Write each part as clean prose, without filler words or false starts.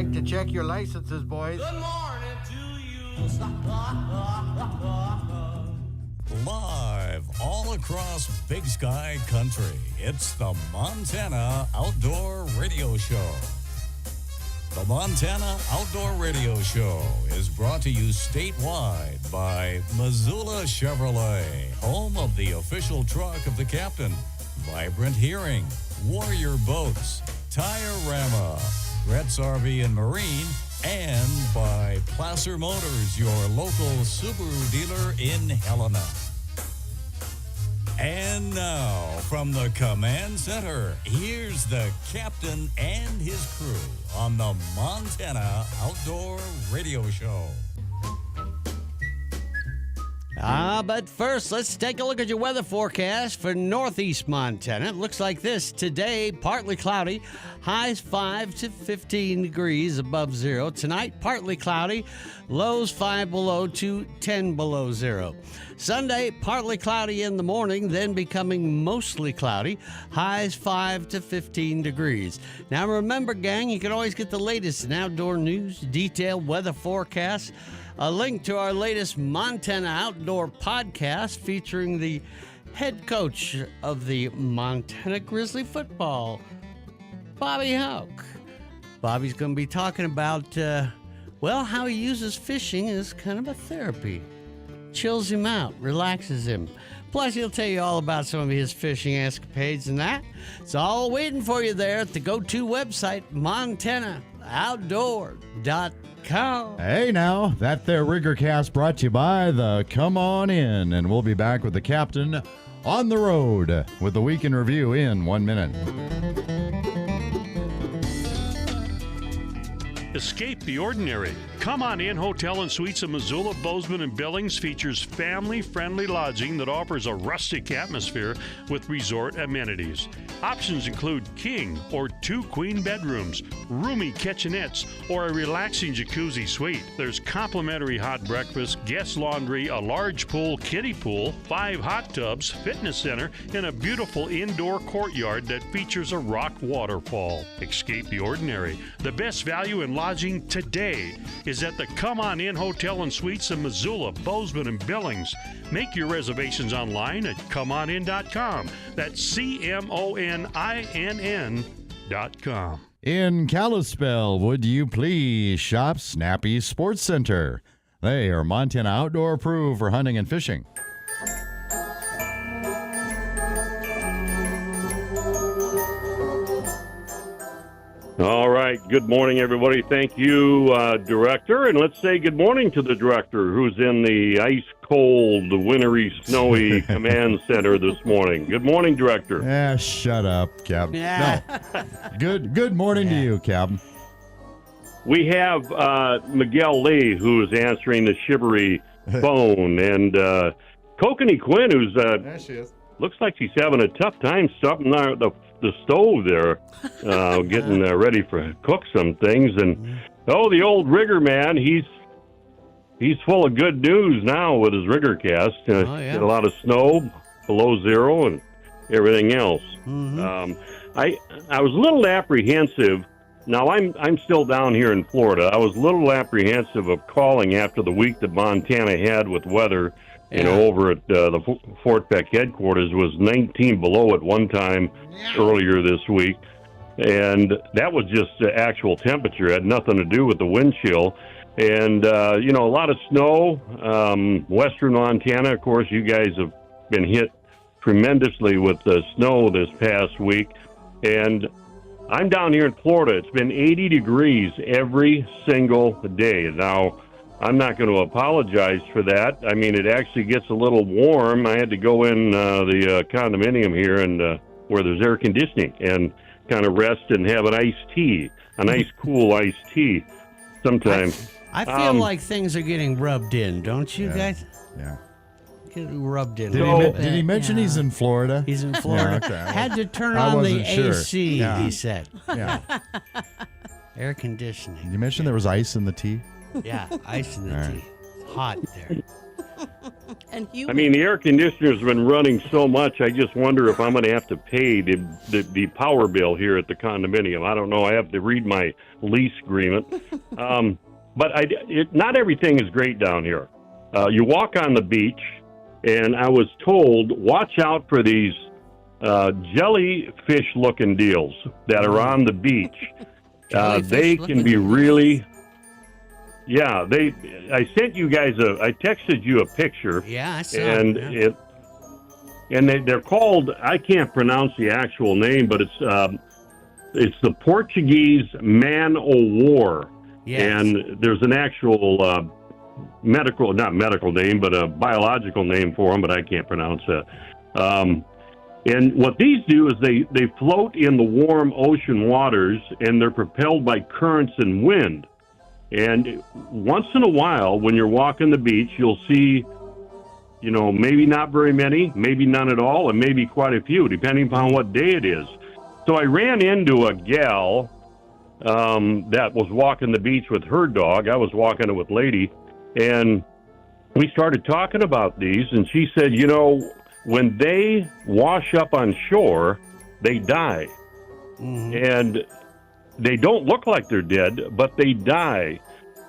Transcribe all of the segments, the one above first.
Like to check your licenses, boys. Good morning to you. Live all across Big Sky Country, it's the Montana Outdoor Radio Show. The Montana Outdoor Radio Show is brought to you statewide by Missoula Chevrolet, home of the official truck of the captain, Vibrant Hearing, Warrior Boats, Tire-Rama, Gretz RV and Marine, and by Placer Motors, your local Subaru dealer in Helena. And now, from the command center, here's the captain and his crew on the Montana Outdoor Radio Show. But first, let's take a look at your weather forecast for northeast Montana. It looks like this. Today, partly cloudy, highs 5 to 15 degrees above zero. Tonight, partly cloudy, lows 5 below to 10 below zero. Sunday, partly cloudy in the morning, then becoming mostly cloudy, highs 5 to 15 degrees. Now remember, gang, you can always get the latest in outdoor news, detailed weather forecasts, a link to our latest Montana Outdoor podcast featuring the head coach of the Montana Grizzly football, Bobby Houck. Bobby's going to be talking about, how he uses fishing as kind of a therapy. Chills him out, relaxes him. Plus, he'll tell you all about some of his fishing escapades and that. It's all waiting for you there at the go-to website, MontanaOutdoor.com. Hey now, that there Riggercast brought to you by the Come On In, and we'll be back with the captain on the road with the week in review in 1 minute. Escape the ordinary. Come On In Hotel and Suites of Missoula, Bozeman, and Billings features family-friendly lodging that offers a rustic atmosphere with resort amenities. Options include king or 2 queen bedrooms, roomy kitchenettes, or a relaxing jacuzzi suite. There's complimentary hot breakfast, guest laundry, a large pool, kiddie pool, 5 hot tubs, fitness center, and a beautiful indoor courtyard that features a rock waterfall. Escape the ordinary. The best value in lodging today is at the Come On In Hotel and Suites in Missoula, Bozeman, and Billings. Make your reservations online at comeonin.com. That's CMONINN.com. In Kalispell, would you please shop Snappy Sports Center? They are Montana Outdoor approved for hunting and fishing. All right. Good morning, everybody. Thank you, Director. And let's say good morning to the Director, who's in the ice-cold, wintry, snowy command center this morning. Good morning, Director. Shut up, Cap. Yeah. No. Good morning to you, Cap. We have Miguel Lee, who is answering the shivery phone, and Kokanee Quinn, who's There she is. looks like she's having a tough time stopping the stove there, getting ready for cook some things. And the old rigger man, he's full of good news now with his Riggercast. Get a lot of snow below zero and everything else. I was a little apprehensive. Now I'm still down here in Florida. I was a little apprehensive of calling after the week that Montana had with weather. Over at the Fort Peck headquarters was 19 below at one time earlier this week. And that was just the actual temperature. It had nothing to do with the wind chill. And, a lot of snow. Western Montana, of course, you guys have been hit tremendously with the snow this past week. And I'm down here in Florida. It's been 80 degrees every single day. Now, I'm not going to apologize for that. I mean, it actually gets a little warm. I had to go in the condominium here and where there's air conditioning and kind of rest and have a nice cool iced tea sometime. I feel like things are getting rubbed in, don't you guys? Yeah. Getting rubbed in. Did he mention he's in Florida? He's in Florida. Yeah, okay. Had to turn I on the wasn't sure. AC, Yeah. he said. Yeah. Air conditioning. Did you mention there was ice in the tea? Yeah, ice in the All right. tea. It's hot there. And I mean, the air conditioner's been running so much, I just wonder if I'm going to have to pay the power bill here at the condominium. I don't know. I have to read my lease agreement. But not everything is great down here. You walk on the beach, and I was told, watch out for these jellyfish-looking deals that are on the beach. They can be really... Yeah, I sent you guys I texted you a picture. Yeah, I saw and it. They're called, I can't pronounce the actual name, but it's the Portuguese man-o'-war. Yes. And there's an actual not medical name, but a biological name for them, but I can't pronounce that. And what these do is they float in the warm ocean waters, and they're propelled by currents and wind. And once in a while, when you're walking the beach, you'll see, maybe not very many, maybe none at all, and maybe quite a few, depending upon what day it is. So I ran into a gal that was walking the beach with her dog. I was walking it with Lady, and we started talking about these, and she said, when they wash up on shore, they die. Mm-hmm. And they don't look like they're dead, but they die,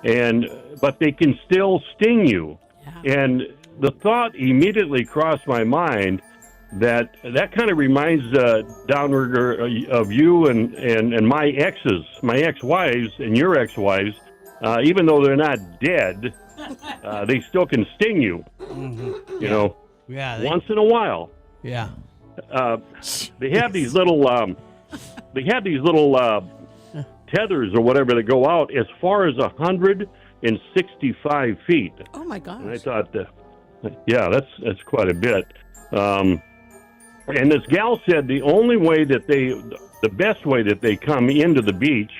but they can still sting you. Yeah. And the thought immediately crossed my mind that kind of reminds downward of you and my exes, my ex-wives and your ex-wives. Even though they're not dead, they still can sting you. Mm-hmm. You know, once in a while. Yeah. They have these little. They have these little. Tethers or whatever that go out as far as 165 feet. Oh my gosh! And I thought, that's quite a bit. And this gal said the best way that they come into the beach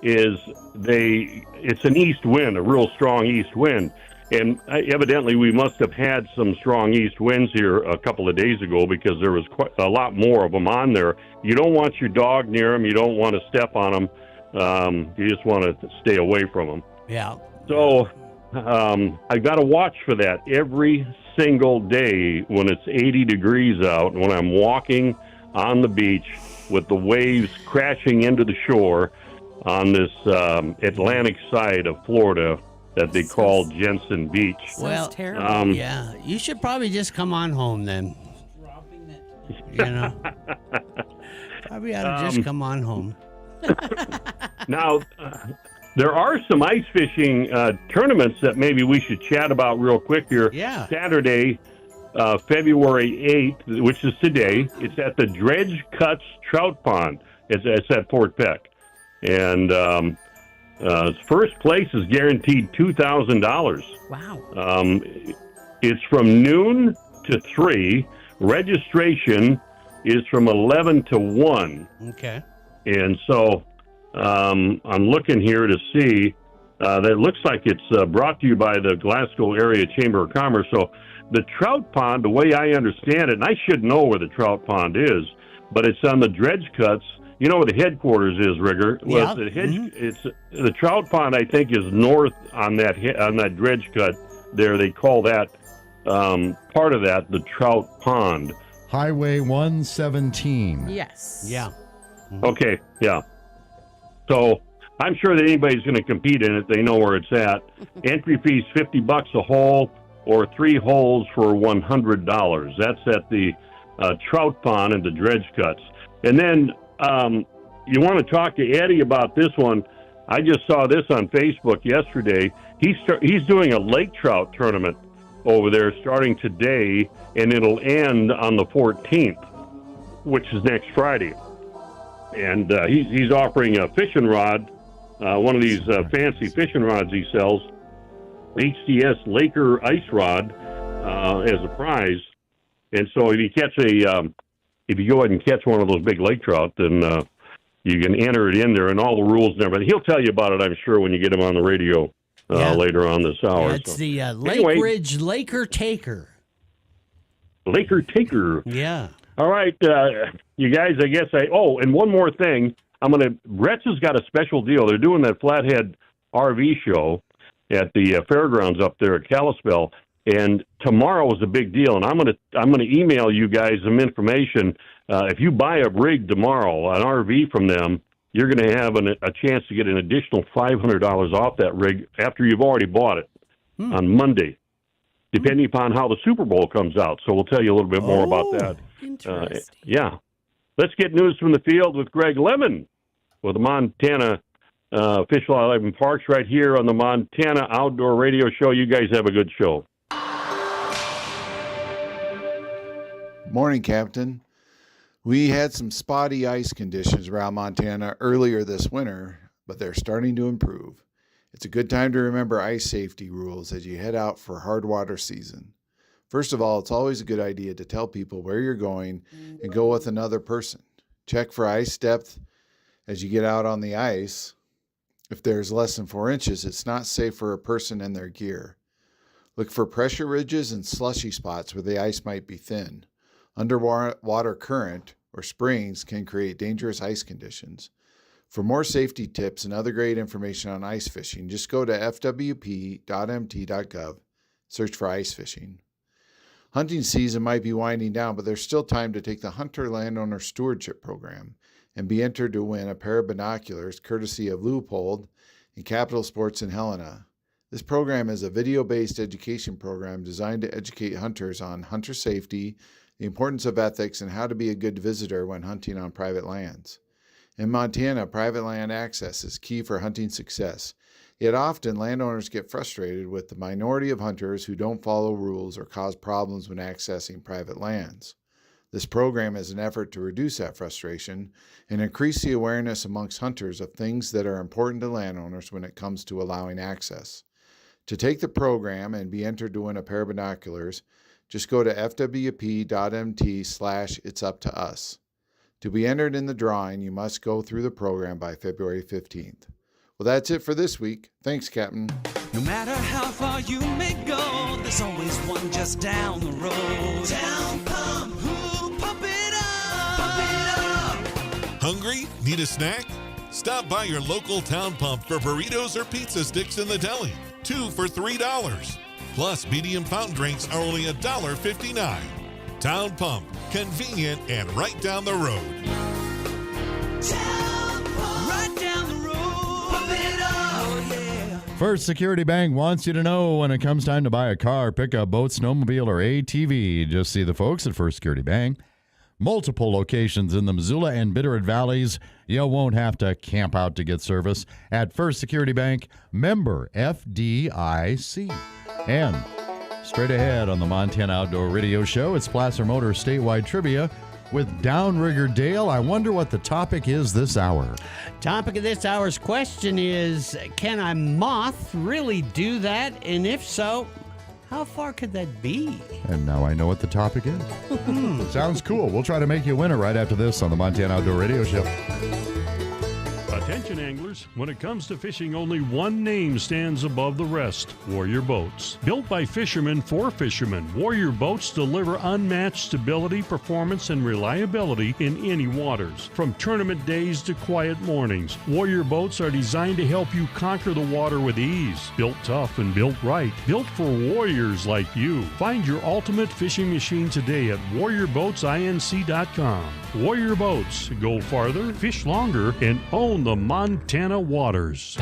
is it's an east wind, a real strong east wind. And evidently we must have had some strong east winds here a couple of days ago, because there was quite a lot more of them on there. You don't want your dog near them. You don't want to step on them. You just want to stay away from them. Yeah. So I've got to watch for that every single day when it's 80 degrees out, when I'm walking on the beach with the waves crashing into the shore on this Atlantic side of Florida that they call Jensen Beach. Well, terrible. Yeah, you should probably just come on home then. Probably ought to just come on home. Now, there are some ice fishing tournaments that maybe we should chat about real quick here. Yeah. Saturday, February 8th, which is today, it's at the Dredge Cuts Trout Pond. It's at Fort Peck. And first place is guaranteed $2,000. Wow. It's from noon to 3. Registration is from 11 to 1. Okay. And so I'm looking here to see that it looks like it's brought to you by the Glasgow Area Chamber of Commerce. So the trout pond, the way I understand it, and I should know where the trout pond is, but it's on the Dredge Cuts. You know where the headquarters is, Rigger? Yeah. Well, it's the trout pond, I think, is north on that Dredge Cut there. They call that part of that the trout pond. Highway 117. Yes. Yeah. Okay, yeah. So I'm sure that anybody's going to compete in it. They know where it's at. Entry fee's $50 a hole, or 3 holes for $100. That's at the trout pond and the Dredge Cuts. And then you want to talk to Eddie about this one. I just saw this on Facebook yesterday. He's doing a lake trout tournament over there starting today, and it'll end on the 14th, which is next Friday. And he's offering a fishing rod, one of these fancy fishing rods he sells, HTS Laker Ice Rod, as a prize. And so if you go ahead and catch one of those big lake trout, then you can enter it in there, and all the rules and everything. He'll tell you about it, I'm sure, when you get him on the radio later on this hour. Yeah, it's the Lake Ridge Laker Taker. Laker Taker. Yeah. All right, you guys, I guess and one more thing. Brett's has got a special deal. They're doing that Flathead RV show at the fairgrounds up there at Kalispell, And tomorrow is a big deal, and I'm gonna email you guys some information. If you buy a rig tomorrow, an RV from them, you're going to have a chance to get an additional $500 off that rig after you've already bought it on Monday, depending upon how the Super Bowl comes out. So we'll tell you a little bit more about that. Interesting. Yeah. Let's get news from the field with Greg Lemon with the Montana Fish, Wildlife, and Parks right here on the Montana Outdoor Radio Show. You guys have a good show. Morning, Captain. We had some spotty ice conditions around Montana earlier this winter, but they're starting to improve. It's a good time to remember ice safety rules as you head out for hard water season. First of all, it's always a good idea to tell people where you're going and go with another person. Check for ice depth as you get out on the ice. If there's less than 4 inches, it's not safe for a person and their gear. Look for pressure ridges and slushy spots where the ice might be thin. Underwater current or springs can create dangerous ice conditions. For more safety tips and other great information on ice fishing, just go to fwp.mt.gov, search for ice fishing. Hunting season might be winding down, but there's still time to take the Hunter Landowner Stewardship Program and be entered to win a pair of binoculars courtesy of Leupold and Capital Sports in Helena. This program is a video-based education program designed to educate hunters on hunter safety, the importance of ethics, and how to be a good visitor when hunting on private lands. In Montana, private land access is key for hunting success, yet often landowners get frustrated with the minority of hunters who don't follow rules or cause problems when accessing private lands. This program is an effort to reduce that frustration and increase the awareness amongst hunters of things that are important to landowners when it comes to allowing access. To take the program and be entered to win a pair of binoculars, just go to fwp.mt/itsuptous. To be entered in the drawing, you must go through the program by February 15th. Well, that's it for this week. Thanks, Captain. No matter how far you may go, there's always one just down the road. Town Pump, ooh, pump it up, pump it up. Hungry? Need a snack? Stop by your local Town Pump for burritos or pizza sticks in the deli. 2 for $3. Plus, medium fountain drinks are only $1.59. Town Pump, convenient and right down the road. Town Pump, right down the road. Pump it up, yeah. First Security Bank wants you to know when it comes time to buy a car, pickup, boat, snowmobile, or ATV. Just see the folks at First Security Bank. Multiple locations in the Missoula and Bitterroot Valleys. You won't have to camp out to get service at First Security Bank, member FDIC. And straight ahead on the Montana Outdoor Radio Show, it's Placer Motors Statewide Trivia with Downrigger Dale. I wonder what the topic is this hour. Topic of this hour's question is, can a moth really do that? And if so, how far could that be? And now I know what the topic is. Sounds cool. We'll try to make you a winner right after this on the Montana Outdoor Radio Show. Attention anglers, when it comes to fishing, only one name stands above the rest: Warrior Boats. Built by fishermen for fishermen, Warrior Boats deliver unmatched stability, performance, and reliability in any waters. From tournament days to quiet mornings, Warrior Boats are designed to help you conquer the water with ease. Built tough and built right. Built for warriors like you. Find your ultimate fishing machine today at warriorboatsinc.com. Warrior Boats. Go farther, fish longer, and own the Montana waters.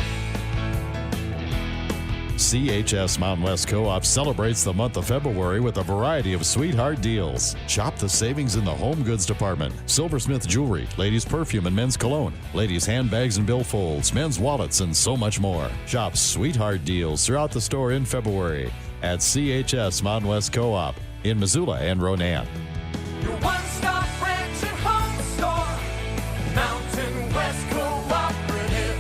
CHS Mountain West Co-op celebrates the month of February with a variety of sweetheart deals. Shop the savings in the home goods department. Silversmith Jewelry, ladies perfume and men's cologne, ladies handbags and billfolds, men's wallets, and so much more. Shop sweetheart deals throughout the store in February at CHS Mountain West Co-op in Missoula and Ronan. Your one-stop ranch and home store, Mountain West Cooperative.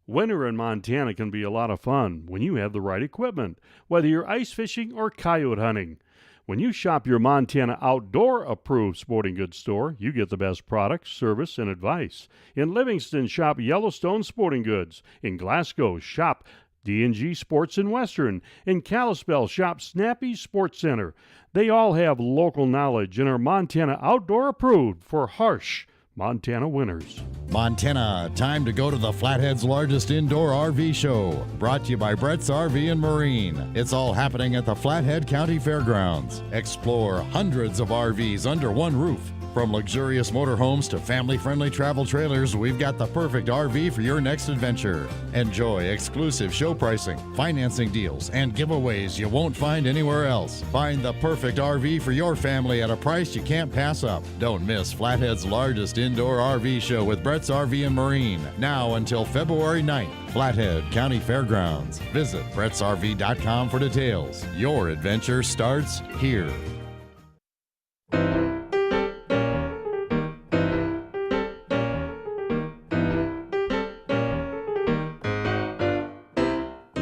Winter in Montana can be a lot of fun when you have the right equipment, whether you're ice fishing or coyote hunting. When you shop your Montana Outdoor Approved Sporting Goods store, you get the best products, service, and advice. In Livingston, shop Yellowstone Sporting Goods. In Glasgow, shop D&G Sports in Western. In Kalispell, shop Snappy Sports Center. They all have local knowledge and are Montana Outdoor Approved for harsh Montana winners. Montana, time to go to the Flathead's largest indoor RV show. Brought to you by Brett's RV and Marine. It's all happening at the Flathead County Fairgrounds. Explore hundreds of RVs under one roof. From luxurious motorhomes to family-friendly travel trailers, we've got the perfect RV for your next adventure. Enjoy exclusive show pricing, financing deals, and giveaways you won't find anywhere else. Find the perfect RV for your family at a price you can't pass up. Don't miss Flathead's largest indoor RV show with Brett's RV and Marine, now until February 9th. Flathead County Fairgrounds. Visit brettsrv.com for details. Your adventure starts here.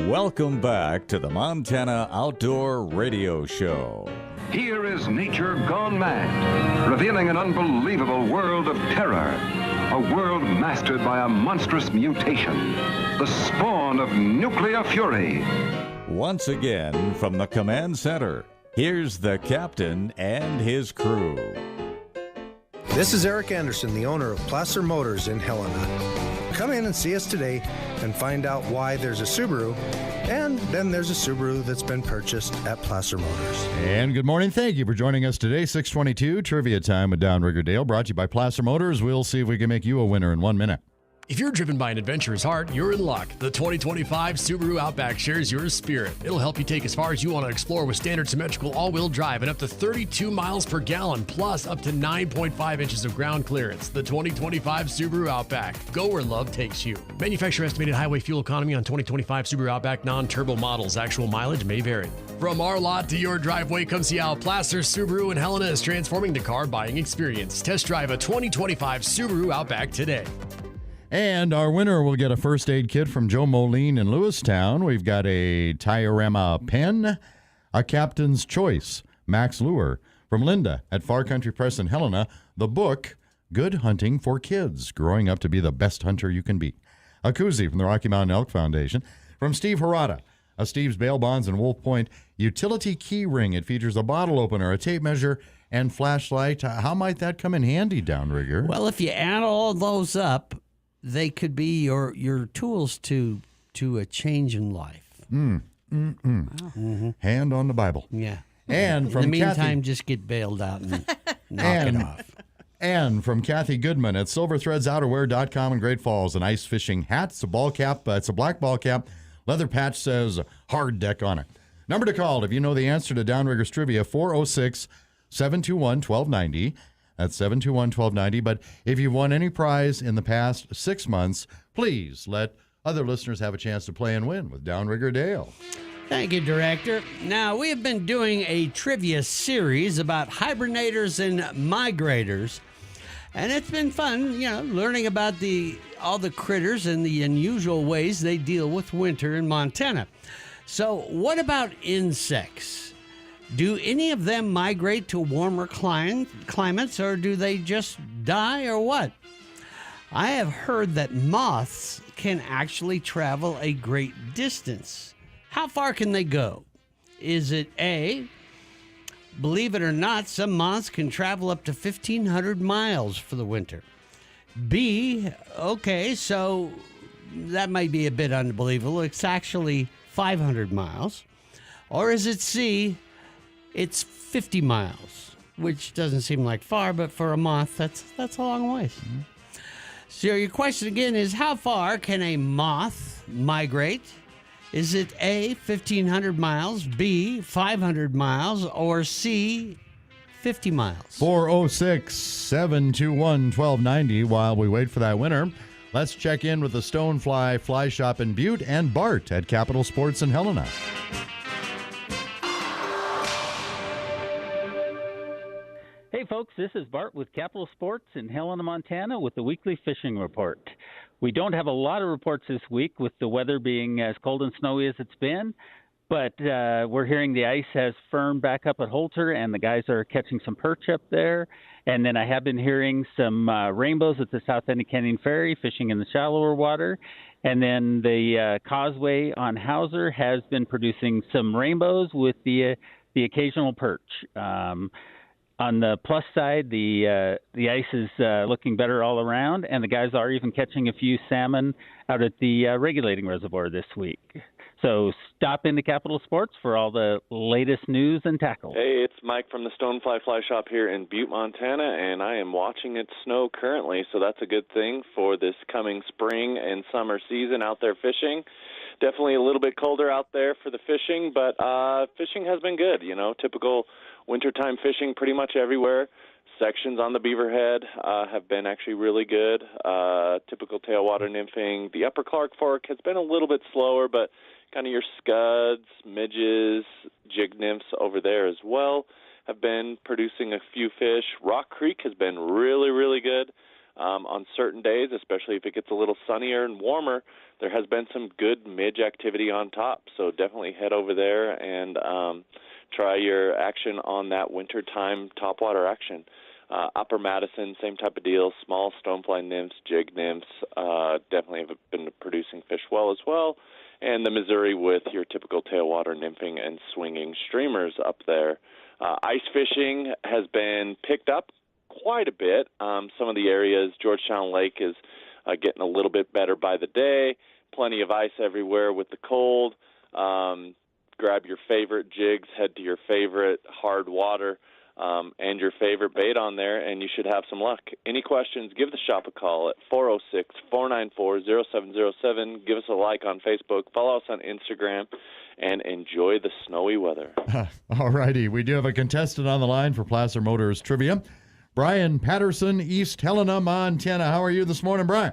Welcome back to the Montana Outdoor Radio Show. Here is nature gone mad, revealing an unbelievable world of terror. A world mastered by a monstrous mutation, the spawn of nuclear fury. Once again, from the command center, here's the captain and his crew. This is Eric Anderson, the owner of Placer Motors in Helena. Come in and see us today and find out why there's a Subaru, and then there's a Subaru that's been purchased at Placer Motors. And good morning. Thank you for joining us today. 622 Trivia Time with Downrigger Dale, brought to you by Placer Motors. We'll see if we can make you a winner in 1 minute. If you're driven by an adventurous heart, you're in luck. The 2025 Subaru Outback shares your spirit. It'll help you take as far as you want to explore with standard symmetrical all-wheel drive and up to 32 miles per gallon, plus up to 9.5 inches of ground clearance. The 2025 Subaru Outback. Go where love takes you. Manufacturer estimated highway fuel economy on 2025 Subaru Outback non-turbo models. Actual mileage may vary. From our lot to your driveway, come see how Placer Subaru in Helena is transforming the car buying experience. Test drive a 2025 Subaru Outback today. And our winner will get a first aid kit from Joe Moline in Lewistown. We've got a Tiorama pen, a Captain's Choice, Max Lure, from Linda at Far Country Press in Helena, the book, Good Hunting for Kids, Growing Up to Be the Best Hunter You Can Be. A koozie from the Rocky Mountain Elk Foundation. From Steve Harada, a Steve's Bail Bonds and Wolf Point utility key ring. It features a bottle opener, a tape measure, and flashlight. How might that come in handy, Downrigger? Well, if you add all those up, they could be your tools to a change in life. Hand on the Bible. Yeah. And from in the meantime, Kathy, just get bailed out and knock it off. And from Kathy Goodman at SilverThreadsOuterwear.com in Great Falls, an ice fishing hat. It's a ball cap. It's a black ball cap. Leather patch says hard deck on it. Number to call if you know the answer to Downrigger's Trivia, 406-721-1290. That's 721-1290. But if you've won any prize in the past 6 months, please let other listeners have a chance to play and win with Downrigger Dale. Thank you, Director. Now, we have been doing a trivia series about hibernators and migrators. And it's been fun, learning about all the critters and the unusual ways they deal with winter in Montana. So what about insects? Do any of them migrate to warmer climates, or do they just die, or what? I have heard that moths can actually travel a great distance. How far can they go? Is it A, believe it or not, some moths can travel up to 1,500 miles for the winter. B, okay, so that might be a bit unbelievable. It's actually 500 miles. Or is it C, it's 50 miles, which doesn't seem like far, but for a moth, that's a long ways. Mm-hmm. So your question again is, how far can a moth migrate? Is it A, 1,500 miles, B, 500 miles, or C, 50 miles? 406-721-1290. While we wait for that winner, let's check in with the Stonefly Fly Shop in Butte and Bart at Capital Sports in Helena. Hey folks, this is Bart with Capital Sports in Helena, Montana with the weekly fishing report. We don't have a lot of reports this week with the weather being as cold and snowy as it's been, but we're hearing the ice has firmed back up at Holter and the guys are catching some perch up there. And then I have been hearing some rainbows at the South End of Canyon Ferry, fishing in the shallower water. And then the causeway on Hauser has been producing some rainbows with the occasional perch. On the plus side, the ice is looking better all around, and the guys are even catching a few salmon out at the regulating reservoir this week. So stop into Capital Sports for all the latest news and tackle. Hey, it's Mike from the Stonefly Fly Shop here in Butte, Montana, and I am watching it snow currently, so that's a good thing for this coming spring and summer season out there fishing. Definitely a little bit colder out there for the fishing, but fishing has been good. Typical wintertime fishing pretty much everywhere. Sections on the Beaverhead have been actually really good. Typical tailwater nymphing. The Upper Clark Fork has been a little bit slower, but kind of your scuds, midges, jig nymphs over there as well have been producing a few fish. Rock Creek has been really, really good on certain days, especially if it gets a little sunnier and warmer. There has been some good midge activity on top, so definitely head over there and try your action on that wintertime topwater action. Upper Madison, same type of deal. Small stonefly nymphs, jig nymphs, definitely have been producing fish well as well. And the Missouri with your typical tailwater nymphing and swinging streamers up there. Ice fishing has been picked up quite a bit. Some of the areas, Georgetown Lake is getting a little bit better by the day. Plenty of ice everywhere with the cold. Grab your favorite jigs, head to your favorite hard water, and your favorite bait on there, and you should have some luck. Any questions, give the shop a call at 406-494-0707. Give us a like on Facebook. Follow us on Instagram, and enjoy the snowy weather. All righty. We do have a contestant on the line for Placer Motors Trivia. Brian Patterson, East Helena, Montana. How are you this morning, Brian?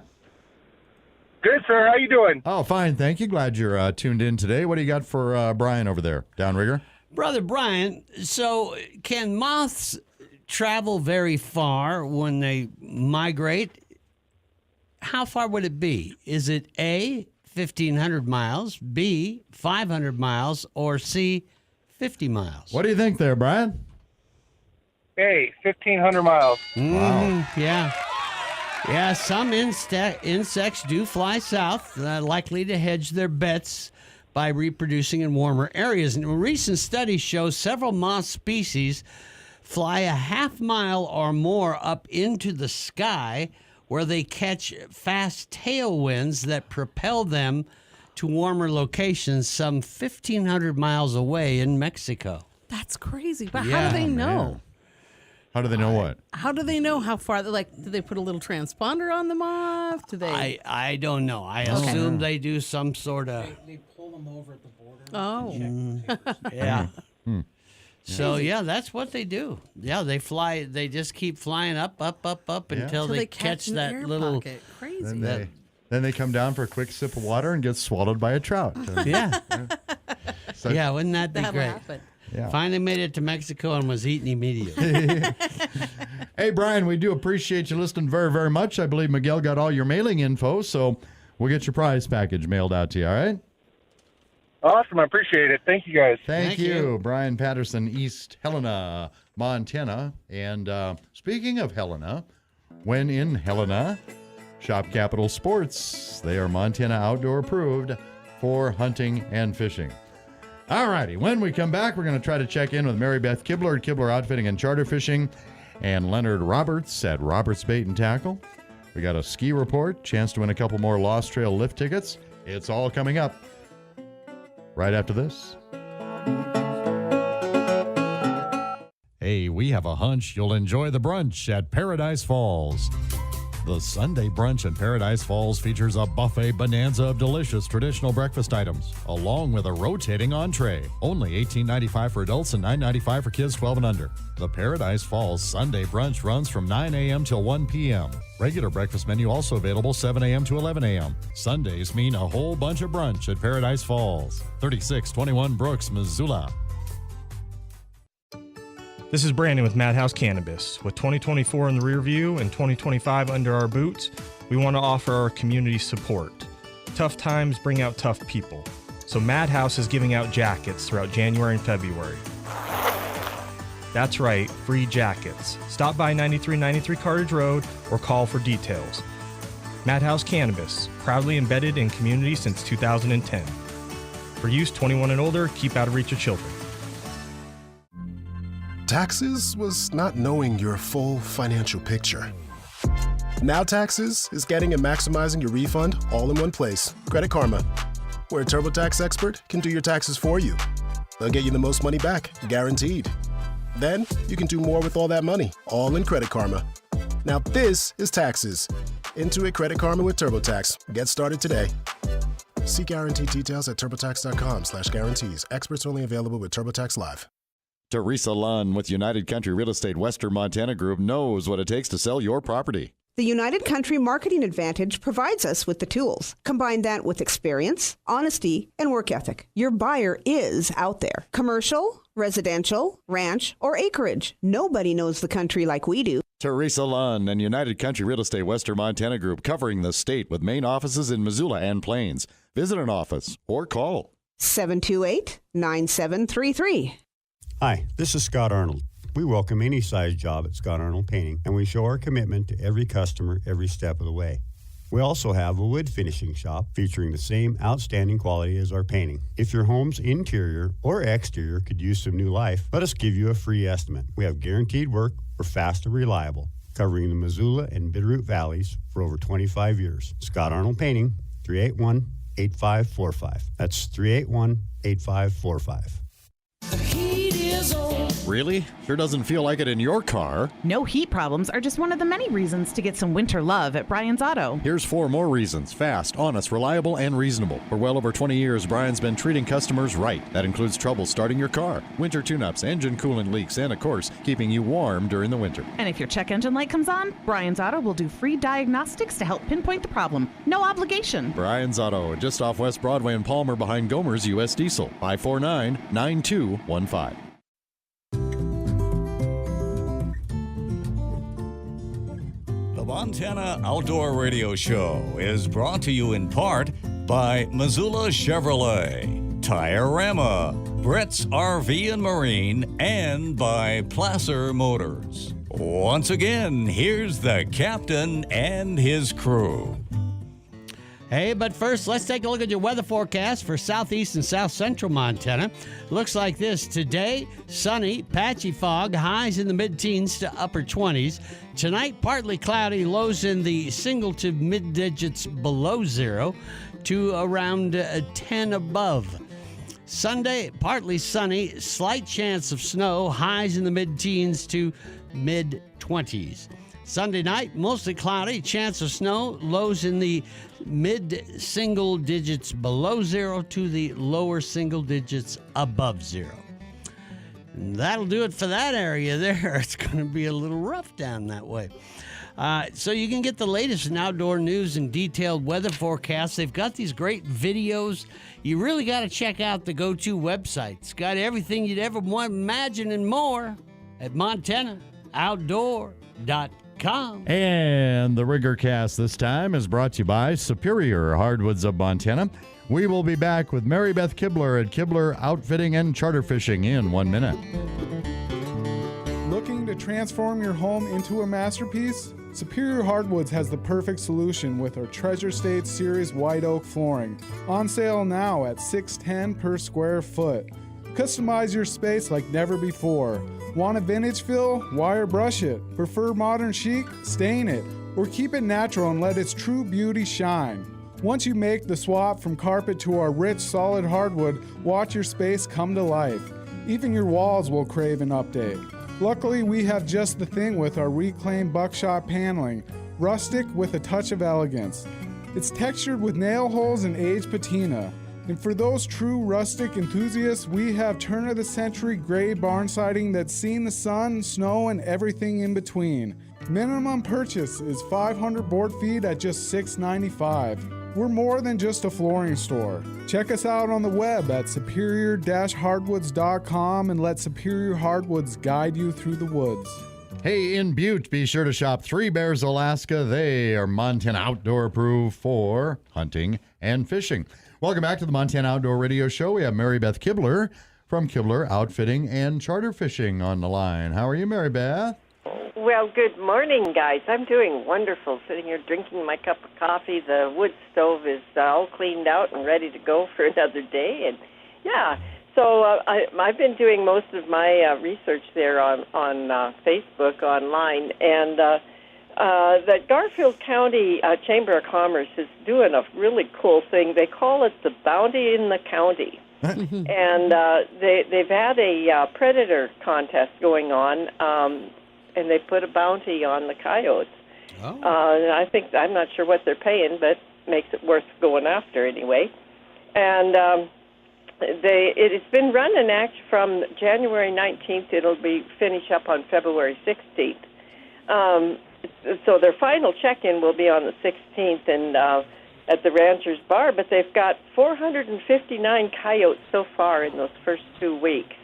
Good, sir. How you doing? Oh, fine. Thank you. Glad you're tuned in today. What do you got for Brian over there, downrigger? Brother Brian, so can moths travel very far when they migrate? How far would it be? Is it A, 1,500 miles, B, 500 miles, or C, 50 miles? What do you think there, Brian? Hey, 1,500 miles. Wow. Yeah. Yeah, some insects do fly south, likely to hedge their bets by reproducing in warmer areas. And recent studies show several moth species fly a half mile or more up into the sky where they catch fast tailwinds that propel them to warmer locations some 1,500 miles away in Mexico. That's crazy. But how do they know? Man. How do they know what? How do they know how far? Do they put a little transponder on the moth? Do they? I don't know. I assume they do some sort of. They pull them over at the border. Oh. Yeah. So, that's what they do. Yeah, they fly. They just keep flying up until they catch that little. Crazy. Then they come down for a quick sip of water and get swallowed by a trout. Yeah. So, wouldn't that be That'll great? happen. Yeah. Finally made it to Mexico and was eaten immediately. Hey, Brian, we do appreciate you listening very, very much. I believe Miguel got all your mailing info, so we'll get your prize package mailed out to you, all right? Awesome. I appreciate it. Thank you, guys. Thank you. Brian Patterson, East Helena, Montana. And speaking of Helena, when in Helena, shop Capital Sports. They are Montana outdoor approved for hunting and fishing. All righty. When we come back, we're going to try to check in with Mary Beth Kibler at Kibler Outfitting and Charter Fishing and Leonard Roberts at Roberts Bait and Tackle. We got a ski report, chance to win a couple more Lost Trail lift tickets. It's all coming up right after this. Hey, we have a hunch you'll enjoy the brunch at Paradise Falls. The Sunday brunch in Paradise Falls features a buffet bonanza of delicious traditional breakfast items, along with a rotating entree. Only $18.95 for adults and $9.95 for kids 12 and under. The Paradise Falls Sunday brunch runs from 9 a.m. till 1 p.m. Regular breakfast menu also available 7 a.m. to 11 a.m. Sundays mean a whole bunch of brunch at Paradise Falls. 3621 Brooks, Missoula. This is Brandon with Madhouse Cannabis. With 2024 in the rear view and 2025 under our boots, we want to offer our community support. Tough times bring out tough people. So Madhouse is giving out jackets throughout January and February. That's right, free jackets. Stop by 9393 Cartage Road or call for details. Madhouse Cannabis, proudly embedded in community since 2010. For use 21 and older, keep out of reach of children. Taxes was not knowing your full financial picture. Now Taxes is getting and maximizing your refund all in one place. Credit Karma, where a TurboTax expert can do your taxes for you. They'll get you the most money back, guaranteed. Then you can do more with all that money, all in Credit Karma. Now this is Taxes. Intuit Credit Karma with TurboTax. Get started today. See guarantee details at turbotax.com/guarantees. Experts only available with TurboTax Live. Teresa Lunn with United Country Real Estate Western Montana Group knows what it takes to sell your property. The United Country Marketing Advantage provides us with the tools. Combine that with experience, honesty, and work ethic. Your buyer is out there. Commercial, residential, ranch, or acreage. Nobody knows the country like we do. Teresa Lunn and United Country Real Estate Western Montana Group, covering the state with main offices in Missoula and Plains. Visit an office or call 728-9733. Hi, this is Scott Arnold. We welcome any size job at Scott Arnold Painting, and we show our commitment to every customer every step of the way. We also have a wood finishing shop featuring the same outstanding quality as our painting. If your home's interior or exterior could use some new life, let us give you a free estimate. We have guaranteed work, we're fast and reliable, covering the Missoula and Bitterroot Valleys for over 25 years. Scott Arnold Painting, 381-8545. That's 381-8545. Really? Sure doesn't feel like it in your car. No heat problems are just one of the many reasons to get some winter love at Brian's Auto. Here's 4 more reasons. Fast, honest, reliable, and reasonable. For well over 20 years, Brian's been treating customers right. That includes trouble starting your car, winter tune-ups, engine coolant leaks, and of course, keeping you warm during the winter. And if your check engine light comes on, Brian's Auto will do free diagnostics to help pinpoint the problem. No obligation. Brian's Auto, just off West Broadway and Palmer behind Gomer's U.S. Diesel. 549-9215. The Montana Outdoor Radio Show is brought to you in part by Missoula Chevrolet, Tire-Rama, Brett's RV and Marine, and by Placer Motors. Once again, here's the captain and his crew. Hey, but first, let's take a look at your weather forecast for southeast and south central Montana. Looks like this today: sunny, patchy fog, highs in the mid-teens to upper 20s. Tonight, partly cloudy, lows in the single to mid-digits below 0 to around 10 above. Sunday, partly sunny, slight chance of snow, highs in the mid-teens to mid-20s. Sunday night, mostly cloudy, chance of snow, lows in the mid-single digits below 0 to the lower single digits above 0. And that'll do it for that area there. It's going to be a little rough down that way. So you can get the latest in outdoor news and detailed weather forecasts. They've got these great videos. You really got to check out the go-to website. It's got everything you'd ever want to imagine and more at MontanaOutdoor.com. And the Rigger Cast this time is brought to you by Superior Hardwoods of Montana. We will be back with Mary Beth Kibler at Kibler Outfitting and Charter Fishing in 1 minute. Looking to transform your home into a masterpiece? Superior Hardwoods has the perfect solution with our Treasure State Series white oak flooring. On sale now at $610 per square foot. Customize your space like never before. Want a vintage feel? Wire brush it. Prefer modern chic? Stain it. Or keep it natural and let its true beauty shine. Once you make the swap from carpet to our rich, solid hardwood, watch your space come to life. Even your walls will crave an update. Luckily, we have just the thing with our reclaimed buckshot paneling, rustic with a touch of elegance. It's textured with nail holes and aged patina. And for those true rustic enthusiasts, we have turn-of-the-century gray barn siding that's seen the sun, snow, and everything in between. Minimum purchase is 500 board feet at just $695. We're more than just a flooring store. Check us out on the web at superior-hardwoods.com and let Superior Hardwoods guide you through the woods. Hey, in Butte, be sure to shop Three Bears Alaska. They are Montana outdoor approved for hunting and fishing. Welcome back to the Montana Outdoor Radio Show. We have Mary Beth Kibler from Kibler Outfitting and Charter Fishing on the line. How are you, Mary Beth? Well, good morning, guys. I'm doing wonderful, sitting here drinking my cup of coffee. The wood stove is all cleaned out and ready to go for another day. And, yeah, So I've been doing most of my research there on Facebook online, and the Garfield County Chamber of Commerce is doing a really cool thing. They call it the Bounty in the County, and they've had a predator contest going on, and they put a bounty on the coyotes. Oh. I'm not sure what they're paying, but makes it worth going after anyway. And it's been running from January 19th. It'll be finish up on February 16th. So their final check-in will be on the 16th and at the Rancher's Bar, but they've got 459 coyotes so far in those first 2 weeks.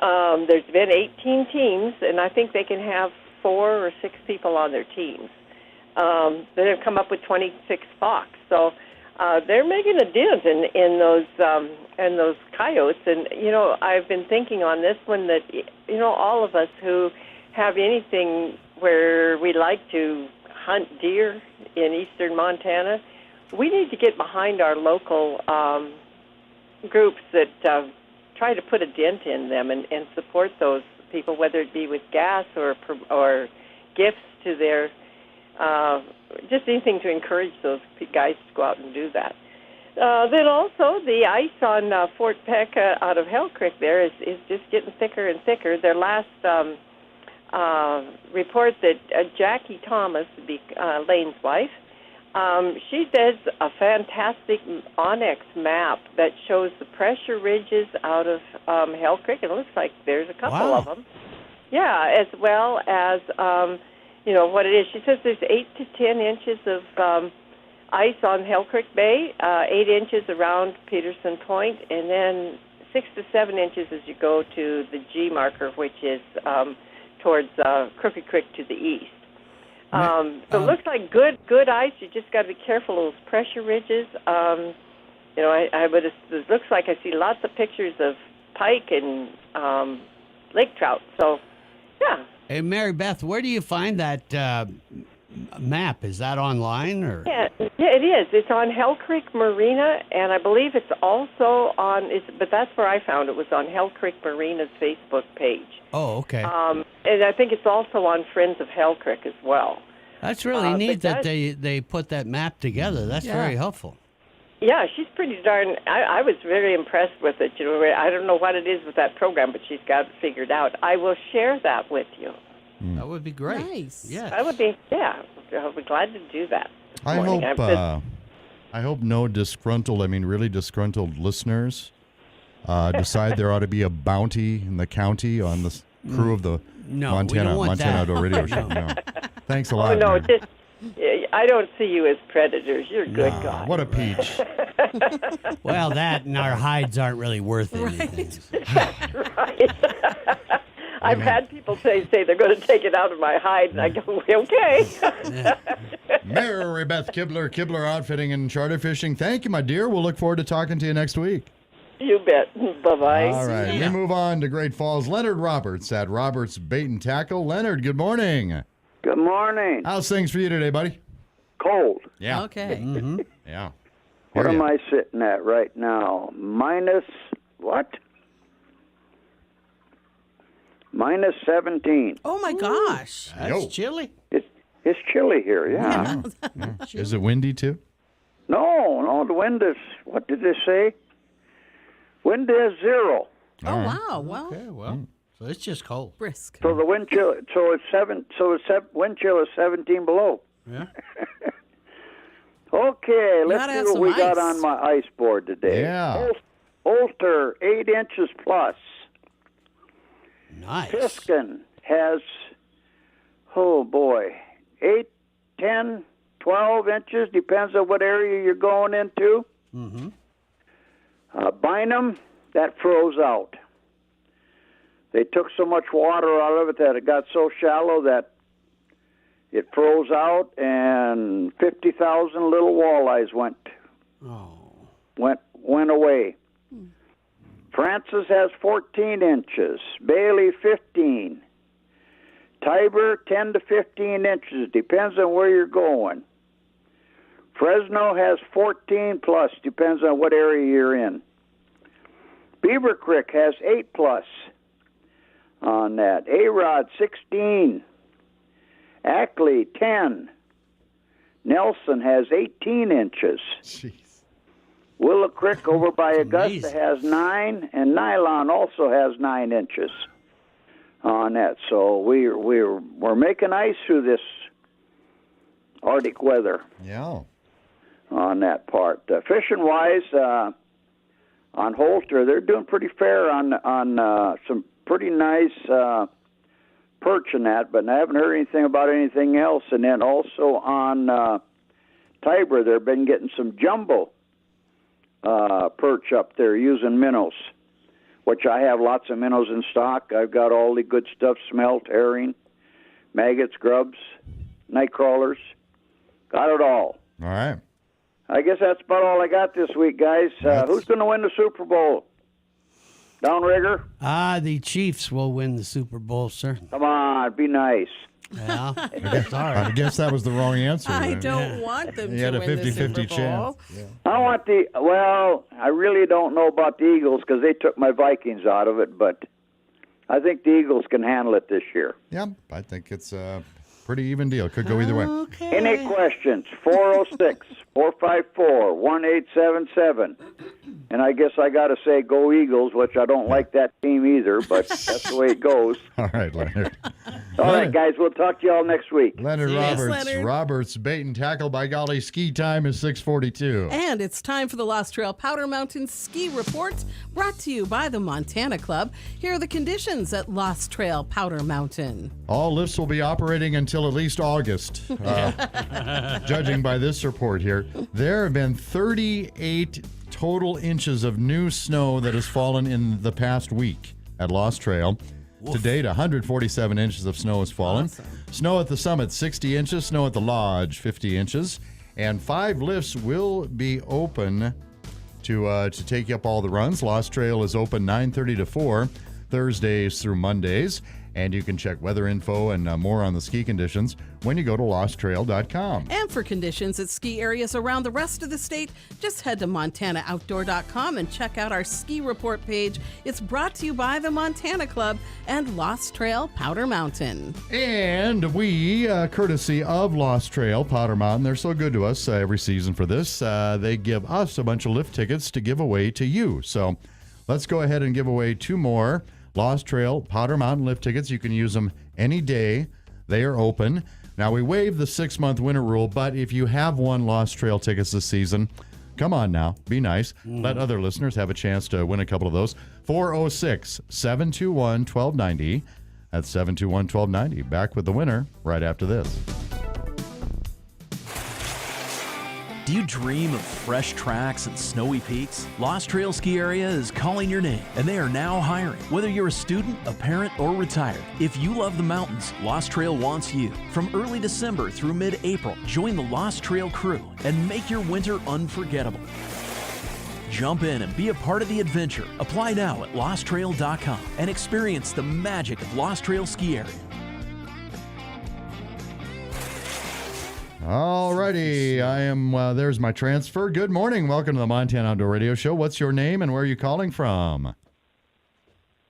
There's been 18 teams, and I think they can have 4 or 6 people on their teams. They've come up with 26 bucks, so they're making a dent in those coyotes. And I've been thinking on this one that all of us who have anything where we like to hunt deer in eastern Montana, we need to get behind our local groups that try to put a dent in them and support those people, whether it be with gas or gifts to their, just anything to encourage those guys to go out and do that. Then also the ice on Fort Peck out of Hell Creek there is just getting thicker and thicker. Their last report that Jackie Thomas, Lane's wife, she does a fantastic Onyx map that shows the pressure ridges out of Hell Creek. It looks like there's a couple of them. Yeah, as well as, what it is. She says there's 8 to 10 inches of ice on Hell Creek Bay, 8 inches around Peterson Point, and then 6 to 7 inches as you go to the G marker, which is towards Crooked Creek to the east. So it looks like good ice. You just got to be careful of those pressure ridges. It looks like I see lots of pictures of pike and lake trout. So, yeah. Hey, Mary Beth, where do you find that map? Is that online or? Yeah, it is. It's on Hell Creek Marina, and I believe it's also but that's where I found it, was on Hell Creek Marina's Facebook page. Oh, okay. And I think it's also on Friends of Hell Creek as well. That's really neat that they put that map together. That's very helpful. Yeah, she's pretty darn. I was very impressed with it. I don't know what it is with that program, but she's got it figured out. I will share that with you. That would be great. Nice. Yeah. I would be. Yeah, I'll be glad to do that. I hope no really disgruntled listeners decide there ought to be a bounty in the county on the crew of the Montana Outdoor Radio Show. No. Thanks a lot. Oh, no, I don't see you as predators. You're a good guy. What a peach. Well, that and our hides aren't really worth anything. That's right. I've had people say they're going to take it out of my hide, and I go, okay. Mary Beth Kibler Outfitting and Charter Fishing. Thank you, my dear. We'll look forward to talking to you next week. You bet. Bye-bye. All right. We move on to Great Falls. Leonard Roberts at Roberts Bait and Tackle. Leonard, good morning. Good morning. How's things for you today, buddy? Cold. Yeah. Okay. Mm-hmm. Yeah. Where am I sitting at right now? Minus what? Minus 17. Oh, my gosh. That's chilly. It's chilly here, yeah. Is it windy, too? No, the wind is, what did they say? Wind is 0. Oh, wow. Well, okay, well, so it's just cold. Brisk. So the wind chill, wind chill is 17 below. Yeah. Okay, let's gotta see have what some we got ice. on my ice board today. Yeah. Ulster, 8 inches plus. Nice. Piskin has, 8, 10, 12 inches, depends on what area you're going into. Mm-hmm. Bynum, that froze out. They took so much water out of it that it got so shallow that it froze out, and 50,000 little walleyes went away. Francis has 14 inches. Bailey, 15. Tiber, 10 to 15 inches. Depends on where you're going. Fresno has 14 plus. Depends on what area you're in. Beaver Creek has 8+ on that. A-Rod 16. Ackley 10. Nelson has 18 inches. Jeez. Willow Creek over by Augusta has 9, and Nylon also has 9 inches on that. So we're making ice through this Arctic weather. Yeah. On that part, fishing wise, on Holter, they're doing pretty fair on some pretty nice perch in that, but I haven't heard anything about anything else. And then also on Tiber, they've been getting some jumbo perch up there using minnows, which I have lots of minnows in stock. I've got all the good stuff: smelt, herring, maggots, grubs, night crawlers. Got it all. All right. I guess that's about all I got this week, guys. Who's going to win the Super Bowl? Downrigger? The Chiefs will win the Super Bowl, sir. Come on, be nice. Yeah. I guess that was the wrong answer. I don't want them You had to a win the 50-50 Super Bowl. chance. I want I really don't know about the Eagles because they took my Vikings out of it, but I think the Eagles can handle it this year. Yeah, I think it's a pretty even deal. Could go either way. Any questions? 406-454-1877. And I guess I got to say go Eagles, which I don't like that team either, but that's the way it goes. All right, Leonard. All right, guys, we'll talk to you all next week. Leonard Roberts. Roberts, bait and tackle. By golly, ski time is 6:42. And it's time for the Lost Trail Powder Mountain Ski Report, brought to you by the Montana Club. Here are the conditions at Lost Trail Powder Mountain. All lifts will be operating until at least August, judging by this report here. There have been 38 total inches of new snow that has fallen in the past week at Lost Trail. To date, 147 inches of snow has fallen. Awesome. Snow at the summit, 60 inches. Snow at the lodge, 50 inches. And 5 lifts will be open to take up all the runs. Lost Trail is open 9:30 to 4, Thursdays through Mondays. And you can check weather info and more on the ski conditions when you go to losttrail.com. And for conditions at ski areas around the rest of the state, just head to montanooutdoor.com and check out our ski report page. It's brought to you by the Montana Club and Lost Trail Powder Mountain. And we, courtesy of Lost Trail Powder Mountain, they're so good to us every season for this. They give us a bunch of lift tickets to give away to you. So let's go ahead and give away 2 more Lost Trail Powder Mountain lift tickets. You can use them any day. They are open. Now, we waive the 6-month winter rule, but if you have won Lost Trail tickets this season, come on now. Be nice. Let other listeners have a chance to win a couple of those. 406-721-1290. That's 721-1290. Back with the winner right after this. Do you dream of fresh tracks and snowy peaks? Lost Trail Ski Area is calling your name, and they are now hiring. Whether you're a student, a parent, or retired, if you love the mountains, Lost Trail wants you. From early December through mid-April, join the Lost Trail crew and make your winter unforgettable. Jump in and be a part of the adventure. Apply now at losttrail.com and experience the magic of Lost Trail Ski Area. All righty. I am, there's my transfer. Good morning. Welcome to the Montana Outdoor Radio Show. What's your name and where are you calling from?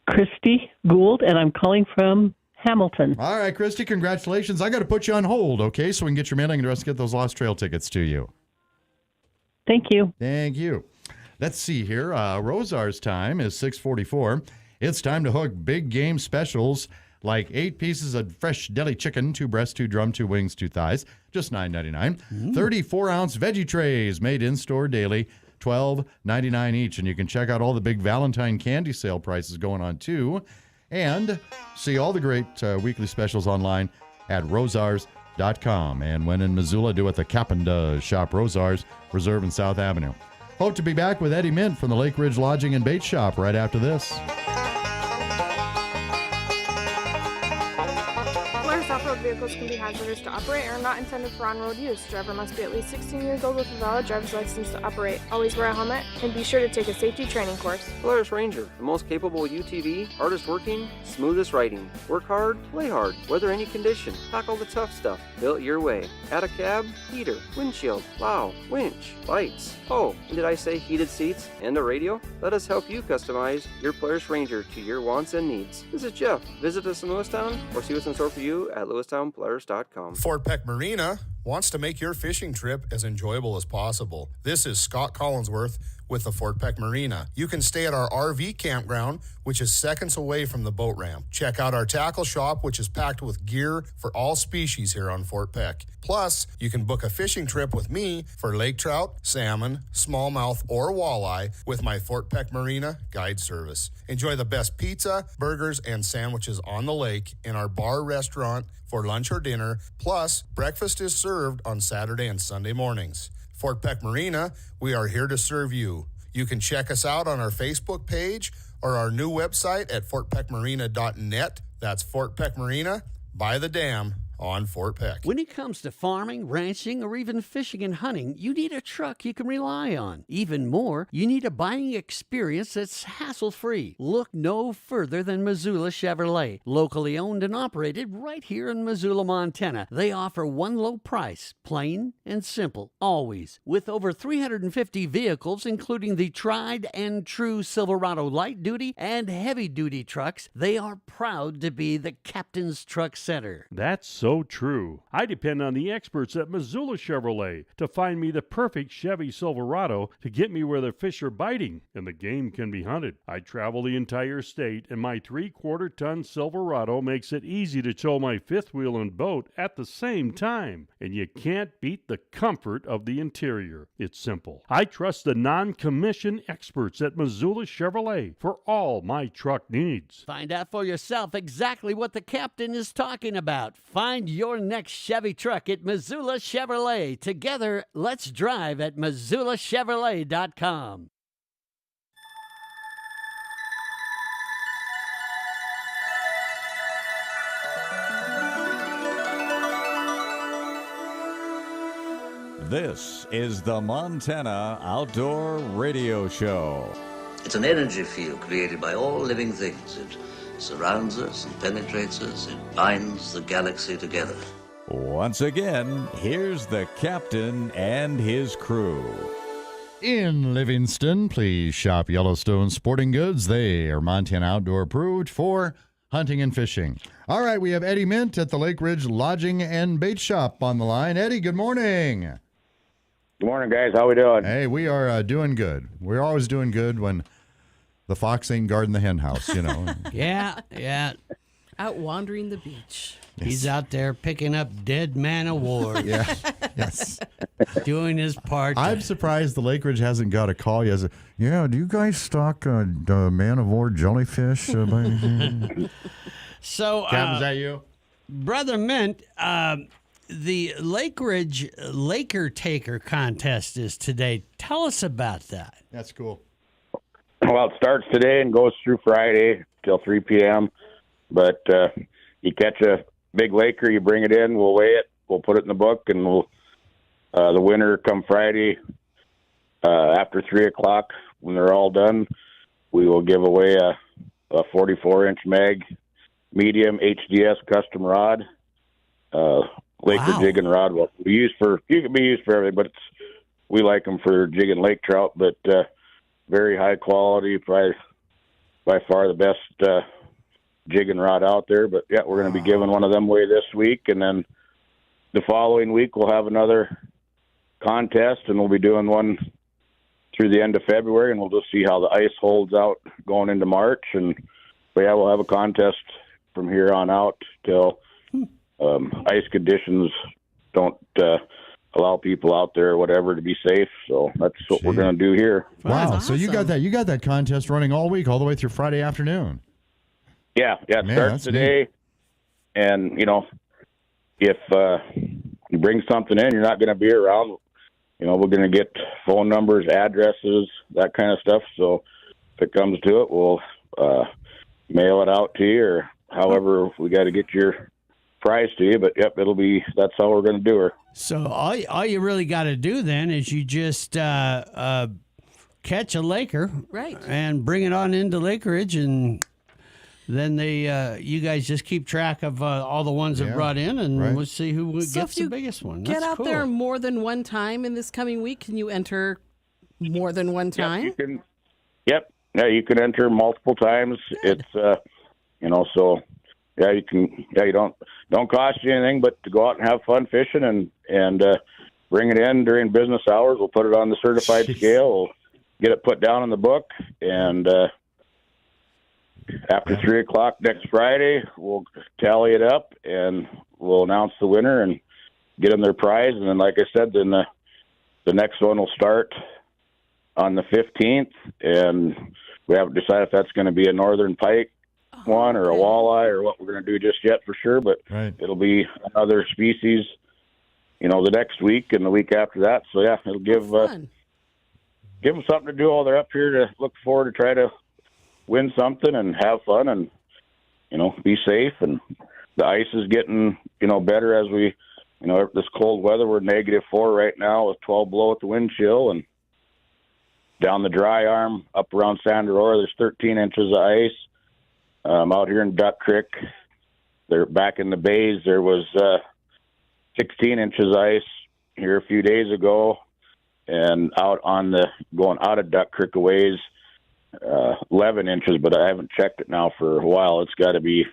Christy Gould, and I'm calling from Hamilton. All right, Christy, congratulations. I got to put you on hold, okay, so we can get your mailing address and get those Lost Trail tickets to you. Thank you. Thank you. Let's see here. Rosar's time is 6:44. It's time to hook big game specials like 8 pieces of fresh deli chicken, 2 breasts, 2 drum, 2 wings, 2 thighs, just $9.99. 34-ounce veggie trays made in-store daily, $12.99 each. And you can check out all the big Valentine candy sale prices going on, too. And see all the great weekly specials online at rosars.com. And when in Missoula, do what the Cap'n does. Shop Rosars, Reserve and South Avenue. Hope to be back with Eddie Mint from the Lake Ridge Lodging and Bait Shop right after this. Off-road vehicles can be hazardous to operate and are not intended for on-road use. Driver must be at least 16 years old with a valid driver's license to operate. Always wear a helmet and be sure to take a safety training course. Polaris Ranger, the most capable UTV, hardest working, smoothest riding. Work hard, play hard, weather any condition. Tackle the tough stuff, built your way. Add a cab, heater, windshield, plow, winch, lights. Oh, and did I say heated seats and a radio? Let us help you customize your Polaris Ranger to your wants and needs. This is Jeff. Visit us in Lewistown or see what's in store for you at lewistownpolaris.com. Fort Peck Marina wants to make your fishing trip as enjoyable as possible. This is Scott Collinsworth with the Fort Peck Marina. You can stay at our RV campground, which is seconds away from the boat ramp. Check out our tackle shop, which is packed with gear for all species here on Fort Peck. Plus, you can book a fishing trip with me for lake trout, salmon, smallmouth, or walleye with my Fort Peck Marina guide service. Enjoy the best pizza, burgers, and sandwiches on the lake in our bar restaurant for lunch or dinner. Plus, breakfast is served on Saturday and Sunday mornings. Fort Peck Marina, we are here to serve you. You can check us out on our Facebook page or our new website at fortpeckmarina.net. That's Fort Peck Marina by the dam on Fort Peck. When it comes to farming, ranching, or even fishing and hunting, you need a truck you can rely on. Even more, you need a buying experience that's hassle-free. Look no further than Missoula Chevrolet. Locally owned and operated right here in Missoula, Montana. They offer one low price, plain and simple, always. With over 350 vehicles, including the tried and true Silverado light-duty and heavy-duty trucks, they are proud to be the Captain's Truck Center. That's so true. I depend on the experts at Missoula Chevrolet to find me the perfect Chevy Silverado to get me where the fish are biting and the game can be hunted. I travel the entire state, and my 3/4-ton Silverado makes it easy to tow my fifth wheel and boat at the same time. And you can't beat the comfort of the interior. It's simple. I trust the non-commissioned experts at Missoula Chevrolet for all my truck needs. Find out for yourself exactly what the captain is talking about. Find your next Chevy truck at Missoula Chevrolet. Together, let's drive at MissoulaChevrolet.com. This is the Montana Outdoor Radio Show. It's an energy field created by all living things. It surrounds us and penetrates us. It binds the galaxy together. Once again, here's the captain and his crew. In Livingston, please shop Yellowstone Sporting Goods. They are Montana Outdoor approved for hunting and fishing. All right, we have Eddie Mint at the Lake Ridge Lodging and Bait Shop on the line. Eddie, good morning. Good morning, guys. How we doing? Hey, we are doing good. We're always doing good when the fox ain't guarding the hen house, you know. Yeah. Out wandering the beach. He's out there picking up Dead Man Awards. Yes. Doing his part. I'm surprised the Lake Ridge hasn't got a call yet. Yeah, do you guys stock Man of War jellyfish? So, Captain, is that you? Brother Mint, the Lake Ridge Laker Taker contest is today. Tell us about that. That's cool. Well, it starts today and goes through Friday till 3 p.m. But you catch a big laker, you bring it in, we'll weigh it, we'll put it in the book, and we'll the winner come Friday after 3 o'clock. When they're all done, we will give away a 44-inch mag medium HDS custom rod. Laker jigging rod. Well, you can be used for everything, but we like them for jigging lake trout. But very high quality, probably by far the best jigging rod out there. But yeah, we're going to be giving one of them away this week, and then the following week we'll have another contest, and we'll be doing one through the end of February, and we'll just see how the ice holds out going into March. But yeah, we'll have a contest from here on out till ice conditions don't allow people out there or whatever to be safe. So that's what we're going to do here. Wow. So you got that contest running all week, all the way through Friday afternoon. Yeah. It starts today. Neat. And, if you bring something in, you're not going to be around. We're going to get phone numbers, addresses, that kind of stuff. So if it comes to it, we'll mail it out to you, or however we got to get your prize to you. But yep, that's how we're going to do her. So all you really got to do then is you just catch a Laker, right, and bring it on into Lakeridge, and then you guys just keep track of all the ones that brought in, and we'll see who gets the biggest one. Get That's out cool. there more than one time in this coming week. Can you enter more than one time? Yep, you can. Yep. Yeah, you can enter multiple times. Good. It's so yeah, you can. Yeah, you don't cost you anything but to go out and have fun fishing and bring it in during business hours. We'll put it on the certified scale. We'll get it put down in the book, and after 3:00 next Friday, we'll tally it up and we'll announce the winner and get them their prize. And then, like I said, then the next one will start on the 15th, and we haven't decided if that's going to be a northern pike one or a walleye or what we're going to do just yet for sure. But it'll be another species, the next week and the week after that. So yeah, it'll give them something to do while they're up here to look forward to try to win something and have fun and, be safe. And the ice is getting, better as we, this cold weather. We're -4 right now with 12 below at the wind chill, and down the dry arm up around Sand Aurora, there's 13 inches of ice. Out here in Duck Creek, they're back in the bays. There was 16 inches of ice here a few days ago, and out on going out of Duck Creek a ways, 11 inches, but I haven't checked it now for a while. It's got to be,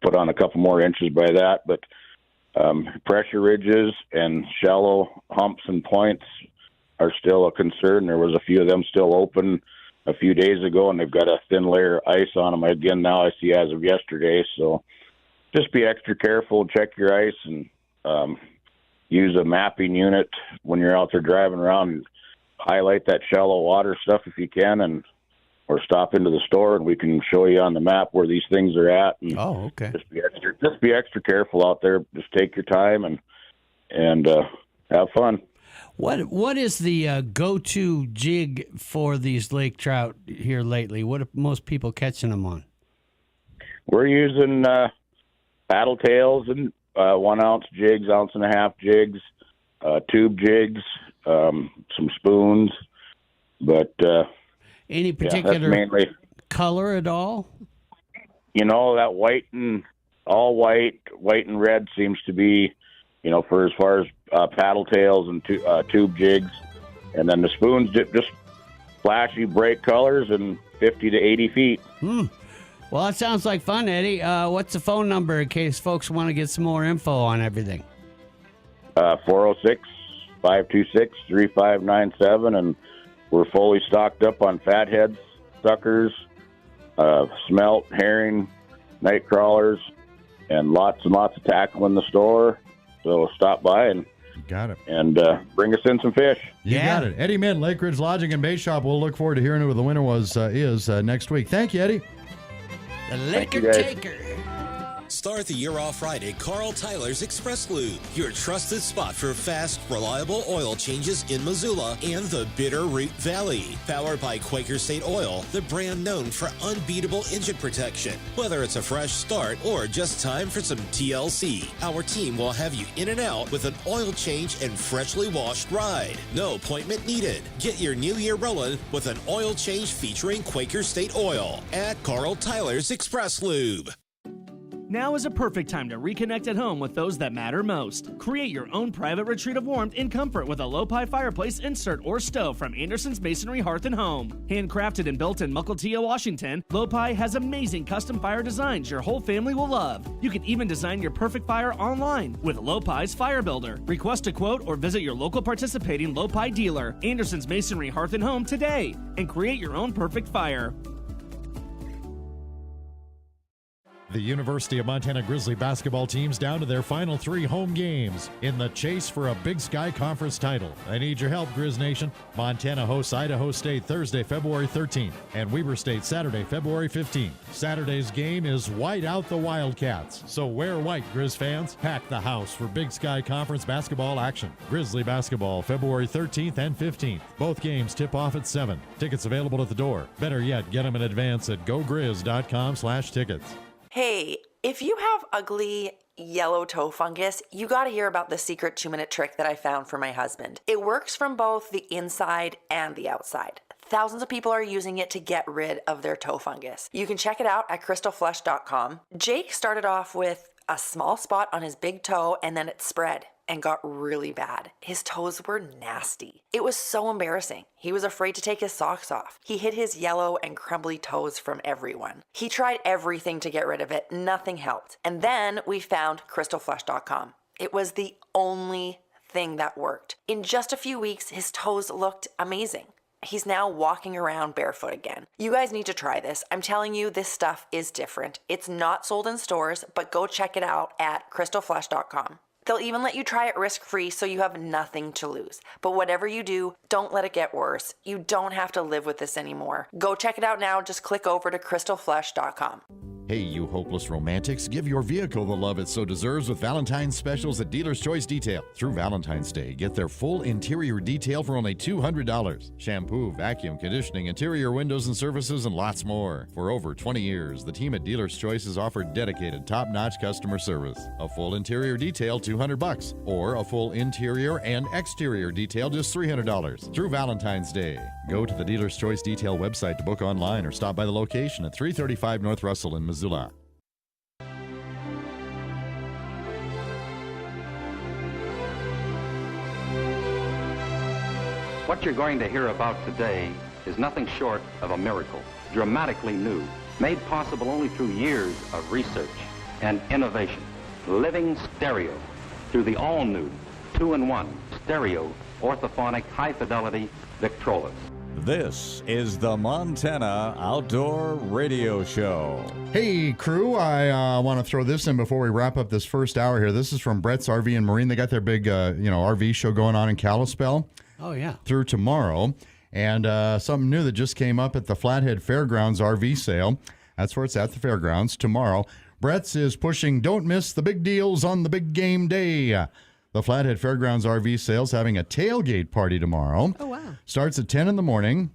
put on a couple more inches by that. But pressure ridges and shallow humps and points are still a concern. There was a few of them still open a few days ago, and they've got a thin layer of ice on them again now, I see, as of yesterday. So just be extra careful, check your ice, and use a mapping unit when you're out there driving around, and highlight that shallow water stuff if you can, or stop into the store and we can show you on the map where these things are at. And just be extra careful out there. Just take your time and have fun. What is the go-to jig for these lake trout here lately? What are most people catching them on? We're using paddle tails and 1 ounce jigs, 1.5 ounce jigs, tube jigs, some spoons, but any particular mainly color at all? That white and all white and red seems to be, for as far as paddle tails and tube jigs, and then the spoons just flashy, bright colors and 50 to 80 feet. Well, that sounds like fun, Eddie. What's the phone number in case folks want to get some more info on everything? 406-526-3597, and we're fully stocked up on fatheads, suckers, smelt, herring, night crawlers, and lots and lots of tackle in the store. So stop by and bring us in some fish. You got it. Eddie Mint, Lakeridge Lodging and Bait Shop. We'll look forward to hearing who the winner is next week. Thank you, Eddie. The Laker Taker. Start the year off right at Carl Tyler's Express Lube, your trusted spot for fast, reliable oil changes in Missoula and the Bitterroot Valley. Powered by Quaker State Oil, the brand known for unbeatable engine protection. Whether it's a fresh start or just time for some TLC, our team will have you in and out with an oil change and freshly washed ride. No appointment needed. Get your new year rolling with an oil change featuring Quaker State Oil at Carl Tyler's Express Lube. Now is a perfect time to reconnect at home with those that matter most. Create your own private retreat of warmth and comfort with a Lopi fireplace insert or stove from Anderson's Masonry Hearth and Home. Handcrafted and built in Mukilteo, Washington, Lopi has amazing custom fire designs your whole family will love. You can even design your perfect fire online with Lopi's Fire Builder. Request a quote or visit your local participating Lopi dealer, Anderson's Masonry Hearth and Home, today and create your own perfect fire. The University of Montana Grizzly basketball team's down to their final 3 home games in the chase for a Big Sky Conference title. I need your help, Grizz Nation. Montana hosts Idaho State Thursday, February 13th, and Weber State Saturday, February 15th. Saturday's game is White Out the Wildcats. So wear white, Grizz fans. Pack the house for Big Sky Conference basketball action. Grizzly basketball, February 13th and 15th. Both games tip off at 7. Tickets available at the door. Better yet, get them in advance at gogrizz.com/tickets. Hey, If you have ugly yellow toe fungus, you gotta hear about the secret 2-minute trick that I found for my husband. It works from both the inside and the outside. Thousands of people are using it to get rid of their toe fungus. You can check it out at crystalflush.com. Jake started off with a small spot on his big toe and then it spread and got really bad. His toes were nasty. It was so embarrassing. He was afraid to take his socks off. He hid his yellow and crumbly toes from everyone. He tried everything to get rid of it. Nothing helped. And then we found crystalflush.com. It was the only thing that worked. In just a few weeks, his toes looked amazing. He's now walking around barefoot again. You guys need to try this. I'm telling you, this stuff is different. It's not sold in stores, but go check it out at crystalflush.com. They'll even let you try it risk-free so you have nothing to lose. But whatever you do, don't let it get worse. You don't have to live with this anymore. Go check it out now. Just click over to crystalflush.com. Hey, you hopeless romantics, give your vehicle the love it so deserves with Valentine's specials at Dealer's Choice Detail. Through Valentine's Day, get their full interior detail for only $200. Shampoo, vacuum, conditioning, interior windows and services, and lots more. For over 20 years, the team at Dealer's Choice has offered dedicated, top-notch customer service. A full interior detail, $200, or a full interior and exterior detail, just $300. Through Valentine's Day, go to the Dealer's Choice Detail website to book online or stop by the location at 335 North Russell in Missoula. What you're going to hear about today is nothing short of a miracle, dramatically new, made possible only through years of research and innovation. Living stereo through the all-new 2-in-1 stereo orthophonic high-fidelity Victrolas. This is the Montana Outdoor Radio Show. Hey, crew, I want to throw this in before we wrap up this first hour here. This is from Brett's RV and Marine. They got their big, RV show going on in Kalispell. Oh, yeah. Through tomorrow. And something new that just came up at the Flathead Fairgrounds RV sale. That's where it's at, the fairgrounds, tomorrow. Brett's is pushing don't miss the big deals on the big game day. The Flathead Fairgrounds RV sale's having a tailgate party tomorrow. Oh, wow. Starts at 10 in the morning.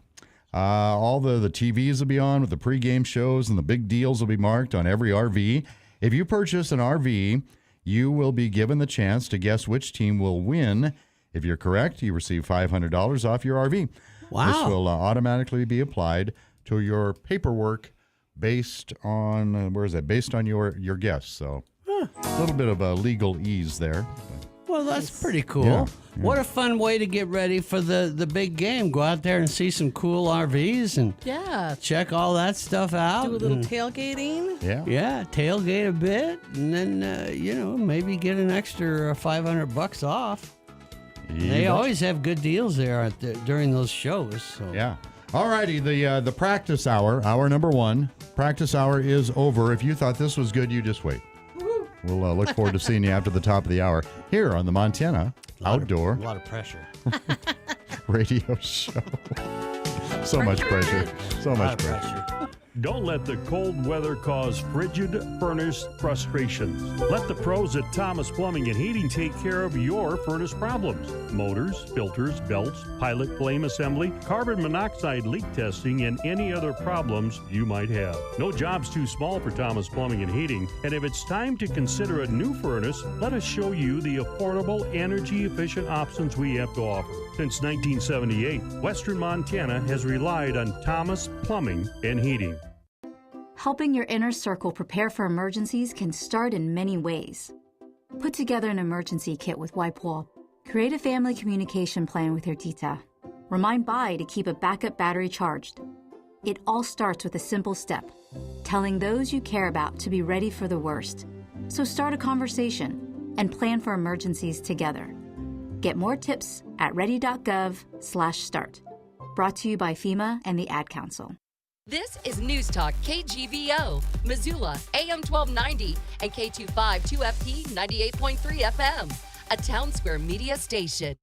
All the TVs will be on with the pregame shows, and the big deals will be marked on every RV. If you purchase an RV, you will be given the chance to guess which team will win. If you're correct, you receive $500 off your RV. Wow. This will automatically be applied to your paperwork based on, based on your guess. So a little bit of a legal ease there. Well, that's pretty cool. Yeah. What a fun way to get ready for the big game. Go out there and see some cool RVs and check all that stuff out. Do a little tailgating. Yeah, tailgate a bit, and then maybe get an extra $500 off. They always have good deals there during those shows. So. Yeah. All righty, the practice hour number 1. Practice hour is over. If you thought this was good, you just wait. We'll look forward to seeing you after the top of the hour here on the Montana Outdoor A lot of pressure. Radio Show. So much pressure. So much pressure. Don't let the cold weather cause frigid furnace frustrations. Let the pros at Thomas Plumbing and Heating take care of your furnace problems. Motors, filters, belts, pilot flame assembly, carbon monoxide leak testing, and any other problems you might have. No job's too small for Thomas Plumbing and Heating, and if it's time to consider a new furnace, let us show you the affordable, energy-efficient options we have to offer. Since 1978, Western Montana has relied on Thomas Plumbing and Heating. Helping your inner circle prepare for emergencies can start in many ways. Put together an emergency kit with WIPEWALL. Create a family communication plan with your tita. Remind Bai to keep a backup battery charged. It all starts with a simple step, telling those you care about to be ready for the worst. So start a conversation and plan for emergencies together. Get more tips at ready.gov/start. Brought to you by FEMA and the Ad Council. This is News Talk KGVO, Missoula, AM 1290 and K25 2FP 98.3 FM, a Town Square media station.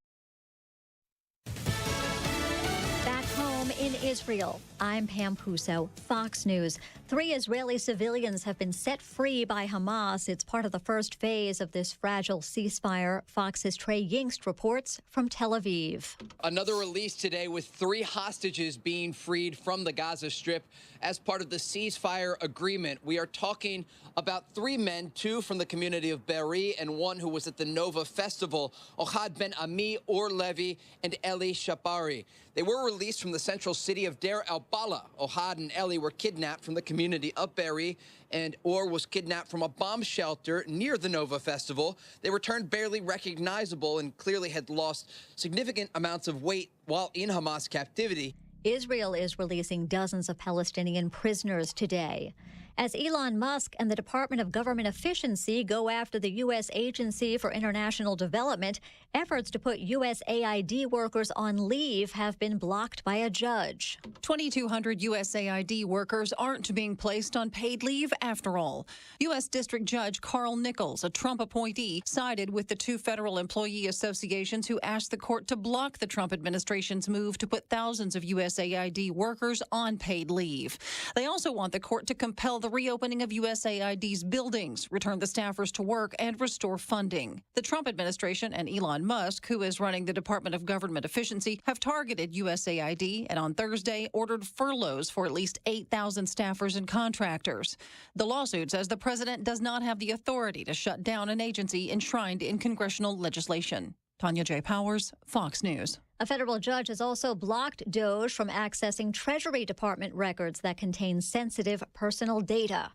Back home in Israel. I'm Pam Puso, Fox News. 3 Israeli civilians have been set free by Hamas. It's part of the first phase of this fragile ceasefire. Fox's Trey Yingst reports from Tel Aviv. Another release today with 3 hostages being freed from the Gaza Strip as part of the ceasefire agreement. We are talking about 3 men, 2 from the community of Be'eri and 1 who was at the Nova Festival, Ohad Ben Ami, Or Levi, and Eli Shapari. They were released from the central city of Deir al-Balah. Ohad and Eli were kidnapped from the community of Be'eri, and Or was kidnapped from a bomb shelter near the Nova Festival. They returned barely recognizable and clearly had lost significant amounts of weight while in Hamas captivity. Israel is releasing dozens of Palestinian prisoners today. As Elon Musk and the Department of Government Efficiency go after the U.S. Agency for International Development, efforts to put USAID workers on leave have been blocked by a judge. 2,200 USAID workers aren't being placed on paid leave after all. U.S. District Judge Carl Nichols, a Trump appointee, sided with the 2 federal employee associations who asked the court to block the Trump administration's move to put thousands of USAID workers on paid leave. They also want the court to compel the reopening of USAID's buildings, return the staffers to work, and restore funding. The Trump administration and Elon Musk, who is running the Department of Government Efficiency, have targeted USAID and on Thursday ordered furloughs for at least 8,000 staffers and contractors. The lawsuit says the president does not have the authority to shut down an agency enshrined in congressional legislation. Tanya J. Powers, Fox News. A federal judge has also blocked DOJ from accessing Treasury Department records that contain sensitive personal data.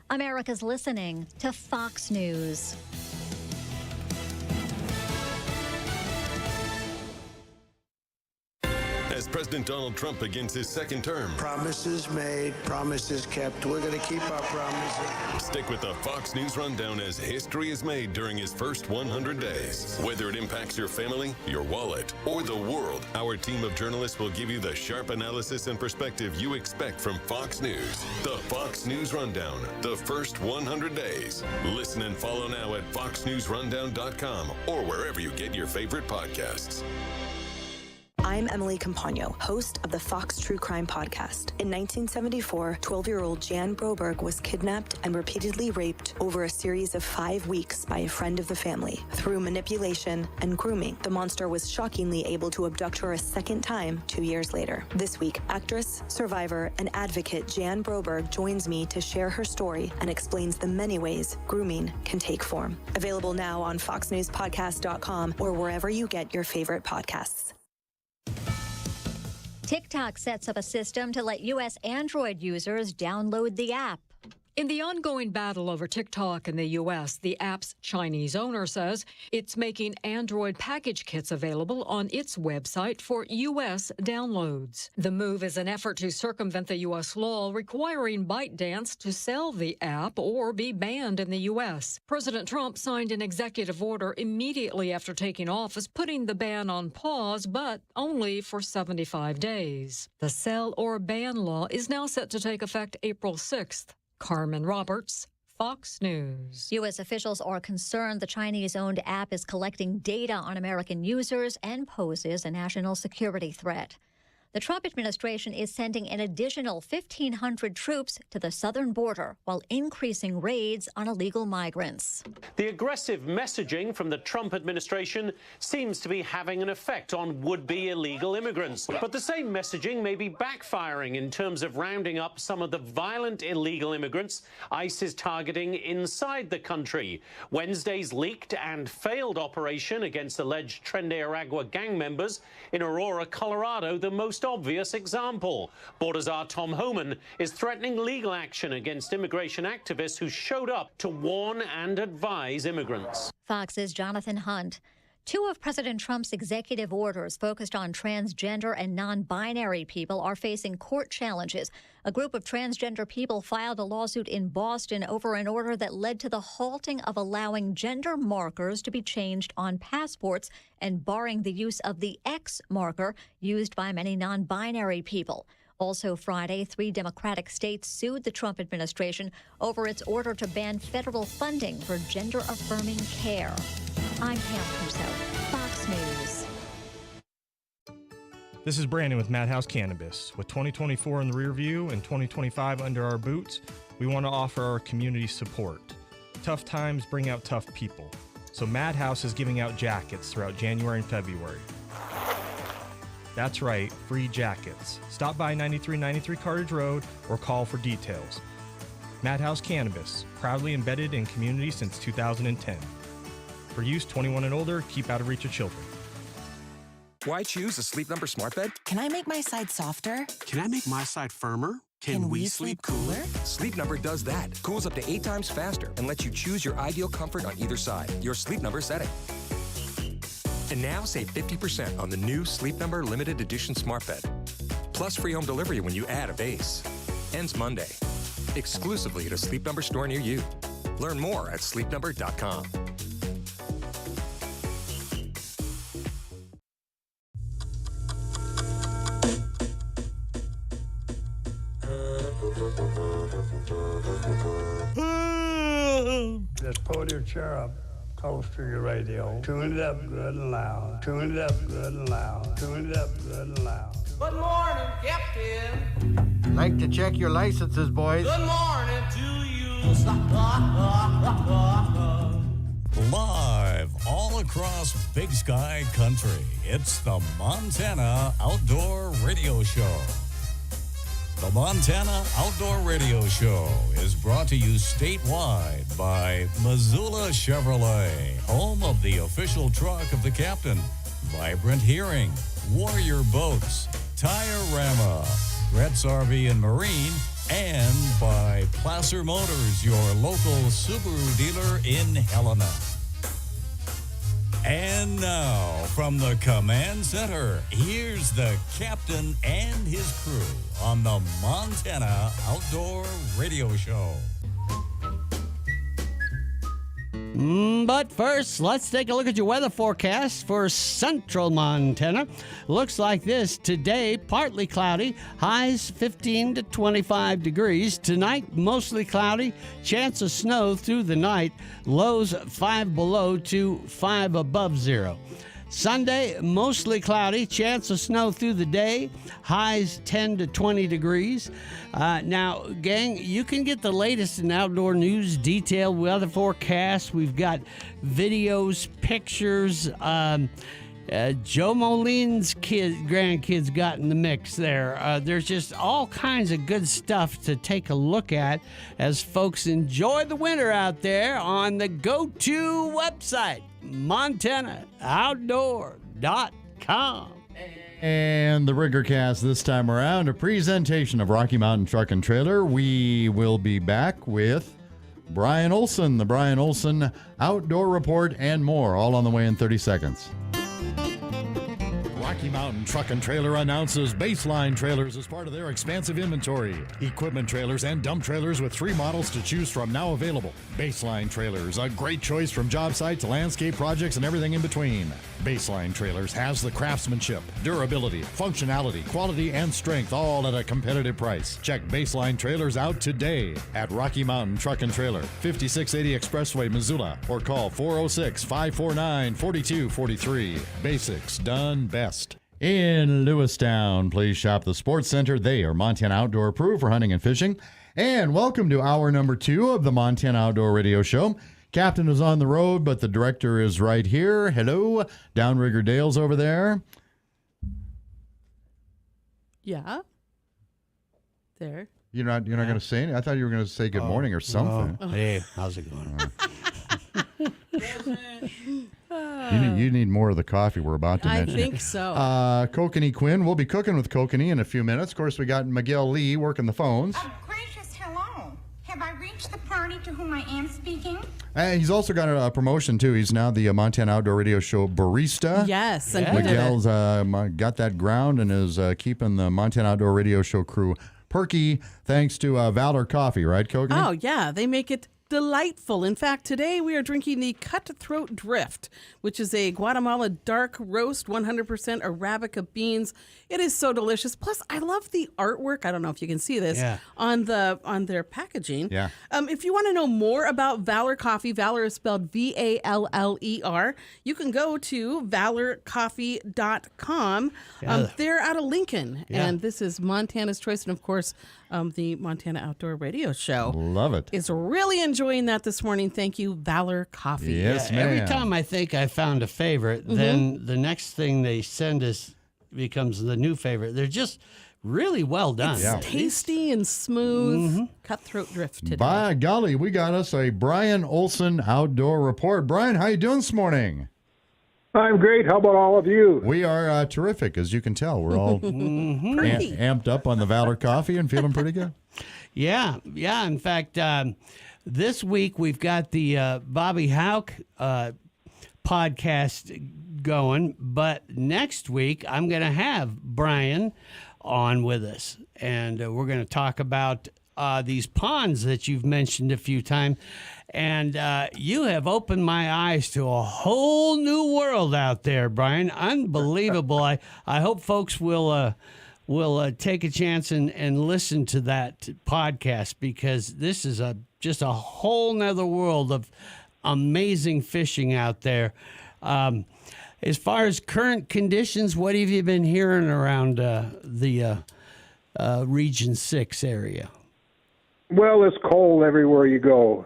America's listening to Fox News. As President Donald Trump begins his second term. Promises made, promises kept. We're going to keep our promises. Stick with the Fox News Rundown as history is made during his first 100 days. Whether it impacts your family, your wallet, or the world, our team of journalists will give you the sharp analysis and perspective you expect from Fox News. The Fox News Rundown, the first 100 days. Listen and follow now at foxnewsrundown.com or wherever you get your favorite podcasts. I'm Emily Campagno, host of the Fox True Crime Podcast. In 1974, 12-year-old Jan Broberg was kidnapped and repeatedly raped over a series of 5 weeks by a friend of the family. Through manipulation and grooming, the monster was shockingly able to abduct her a second time 2 years later. This week, actress, survivor, and advocate Jan Broberg joins me to share her story and explains the many ways grooming can take form. Available now on foxnewspodcast.com or wherever you get your favorite podcasts. TikTok sets up a system to let U.S. Android users download the app. In the ongoing battle over TikTok in the U.S., the app's Chinese owner says it's making Android package kits available on its website for U.S. downloads. The move is an effort to circumvent the U.S. law requiring ByteDance to sell the app or be banned in the U.S. President Trump signed an executive order immediately after taking office, putting the ban on pause, but only for 75 days. The sell or ban law is now set to take effect April 6th. Carmen Roberts, Fox News. U.S. officials are concerned the Chinese-owned app is collecting data on American users and poses a national security threat. The Trump administration is sending an additional 1,500 troops to the southern border while increasing raids on illegal migrants. The aggressive messaging from the Trump administration seems to be having an effect on would-be illegal immigrants. But the same messaging may be backfiring in terms of rounding up some of the violent illegal immigrants ICE is targeting inside the country. Wednesday's leaked and failed operation against alleged Tren de Aragua gang members in Aurora, Colorado, the most obvious example. Border Czar Tom Homan is threatening legal action against immigration activists who showed up to warn and advise immigrants. Fox's Jonathan Hunt. 2 of President Trump's executive orders focused on transgender and non-binary people are facing court challenges. A group of transgender people filed a lawsuit in Boston over an order that led to the halting of allowing gender markers to be changed on passports and barring the use of the X marker used by many non-binary people. Also Friday, 3 Democratic states sued the Trump administration over its order to ban federal funding for gender-affirming care. I'm Pam Puso, Fox News. This is Brandon with Madhouse Cannabis. With 2024 in the rear view and 2025 under our boots, we want to offer our community support. Tough times bring out tough people. So Madhouse is giving out jackets throughout January and February. That's right, free jackets. Stop by 9393 Cartage Road or call for details. Madhouse Cannabis, proudly embedded in community since 2010. For use 21 and older, keep out of reach of children. Why choose a Sleep Number smart bed? Can I make my side softer? Can I make my side firmer? Can we sleep cooler? Sleep Number does that. Cools up to 8 times faster and lets you choose your ideal comfort on either side. Your Sleep Number setting. And now save 50% on the new Sleep Number limited edition smart bed. Plus free home delivery when you add a base. Ends Monday. Exclusively at a Sleep Number store near you. Learn more at sleepnumber.com. Just pull your chair up close to your radio. Tune it up good and loud. Tune it up good and loud. Tune it up good and loud. Good morning, Captain. Like to check your licenses, boys. Good morning to you. Live all across Big Sky Country, it's the Montana Outdoor Radio Show. The Montana Outdoor Radio Show is brought to you statewide by Missoula Chevrolet, home of the official truck of the captain, Vibrant Hearing, Warrior Boats, Tire-Rama, Gretz RV and Marine, and by Placer Motors, your local Subaru dealer in Helena. And now, from the command center, here's the captain and his crew on the Montana Outdoor Radio Show. But first, let's take a look at your weather forecast for central Montana. Looks like this. Today, partly cloudy, highs 15 to 25 degrees. Tonight, mostly cloudy, chance of snow through the night, lows 5 below to 5 above zero. Sunday, mostly cloudy, chance of snow through the day, highs 10 to 20 degrees. Now, gang, you can get the latest in outdoor news, detailed weather forecasts. We've got videos, pictures. Joe Moline's grandkids got in the mix there. There's just all kinds of good stuff to take a look at as folks enjoy the winter out there on the go-to website, MontanaOutdoor.com. And the Riggercast this time around, a presentation of Rocky Mountain Truck and Trailer. We will be back with Brian Olson, the Brian Olson Outdoor Report, and more, all on the way in 30 seconds. Rocky Mountain Truck and Trailer announces Baseline Trailers as part of their expansive inventory. Equipment trailers and dump trailers with 3 models to choose from now available. Baseline Trailers, a great choice from job site to landscape projects and everything in between. Baseline Trailers has the craftsmanship, durability, functionality, quality, and strength, all at a competitive price. Check Baseline Trailers out today at Rocky Mountain Truck and Trailer, 5680 Expressway, Missoula, or call 406-549-4243. Basics done best. In Lewistown, please shop the Sports Center. They are Montana Outdoor approved for hunting and fishing. And welcome to hour number 2 of the Montana Outdoor Radio Show. Captain is on the road, but the director is right here. Hello, Downrigger Dale's over there. Yeah. There. You're not going to say anything? I thought you were going to say good morning or something. Hey, how's it going? You need more of the coffee we're about to mention. I think so. Kokanee Quinn. We'll be cooking with Kokanee in a few minutes. Of course, we got Miguel Lee working the phones. Gracious, hello. Have I reached the party to whom I am speaking? He's also got a promotion, too. He's now the Montana Outdoor Radio Show barista. Yes. And Miguel's got that ground and is keeping the Montana Outdoor Radio Show crew perky thanks to Valor Coffee, right, Kokanee? Oh, yeah. They make it delightful. In fact, today we are drinking the Cutthroat Drift, which is a Guatemala dark roast, 100% Arabica beans. It is so delicious. Plus, I love the artwork. I don't know if you can see this on their packaging. Yeah. If you want to know more about Valor Coffee, Valor is spelled Valler. You can go to valorcoffee.com. They're out of Lincoln, and this is Montana's Choice, and of course, the Montana Outdoor Radio Show. Love it. Is really enjoying that this morning. Thank you, Valor Coffee. Yes, ma'am. Every time I think I found a favorite, then the next thing they send us becomes the new favorite. They're just really well done. It's tasty and smooth. Cutthroat Drift today. By golly, we got us a Brian Olson Outdoor Report. Brian, how you doing this morning? I'm great. How about all of you? We are terrific, as you can tell. We're all amped up on the Valor Coffee and feeling pretty good. Yeah. In fact, this week we've got the Bobby Houck podcast going, but next week I'm going to have Brian on with us, and we're going to talk about these ponds that you've mentioned a few times. And you have opened my eyes to a whole new world out there, Brian. Unbelievable. I hope folks will take a chance and listen to that podcast, because this is just a whole nother world of amazing fishing out there. As far as current conditions, what have you been hearing around the Region 6 area? Well, it's cold everywhere you go.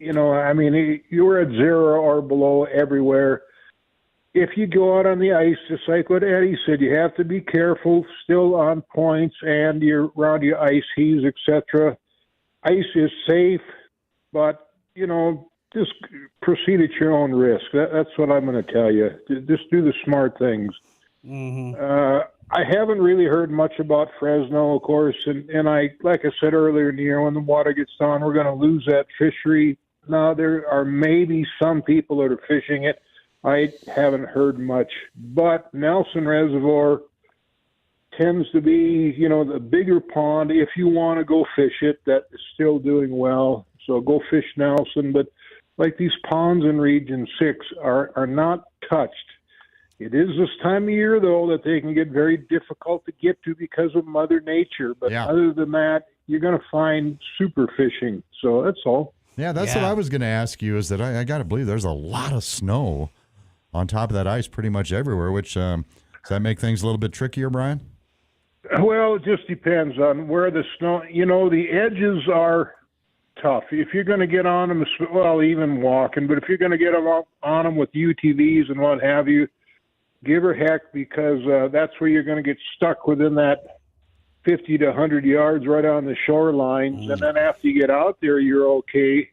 You know, I mean, you're at 0 or below everywhere. If you go out on the ice, just like what Eddie said, you have to be careful, still on points, and you're around your ice heaves, etc. Ice is safe, but, you know, just proceed at your own risk. That's what I'm going to tell you. Just do the smart things. I haven't really heard much about Fresno, of course, and I, like I said earlier in the year, when the water gets down, we're going to lose that fishery. Now, there are maybe some people that are fishing it. I haven't heard much, but Nelson Reservoir tends to be, you know, the bigger pond. If you want to go fish it, that is still doing well. So go fish Nelson, but like these ponds in Region 6 are not touched. It is this time of year, though, that they can get very difficult to get to because of Mother Nature. But other than that, you're going to find super fishing. So that's all. Yeah, that's what I was going to ask you, is that I got to believe there's a lot of snow on top of that ice pretty much everywhere, which does that make things a little bit trickier, Brian? Well, it just depends on where the snow, you know, the edges are tough. If you're going to get on them, well, even walking, but if you're going to get on them with UTVs and what have you, give her heck, because that's where you're going to get stuck within that 50 to 100 yards right on the shoreline. And then after you get out there, you're okay.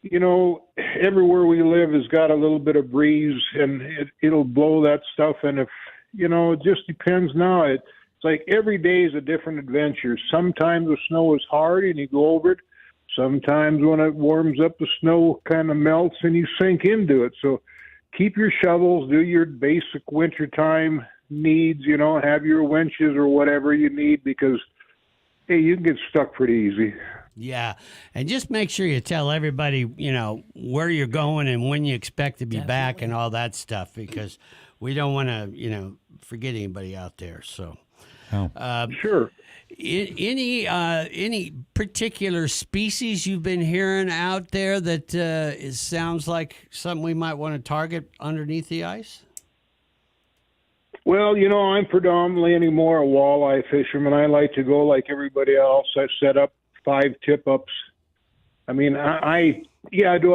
You know, everywhere we live has got a little bit of breeze, and it'll blow that stuff. And if, you know, it just depends now. It's like every day is a different adventure. Sometimes the snow is hard and you go over it. Sometimes when it warms up, the snow kind of melts and you sink into it. So keep your shovels, do your basic wintertime needs, you know, have your winches or whatever you need, because, hey, you can get stuck pretty easy. Yeah, and just make sure you tell everybody, you know, where you're going and when you expect to be back and all that stuff, because we don't want to, you know, forget anybody out there. So, sure. Any particular species you've been hearing out there that sounds like something we might want to target underneath the ice? Well, you know, I'm predominantly anymore a walleye fisherman. I like to go like everybody else. I set up 5 tip-ups. I mean, do I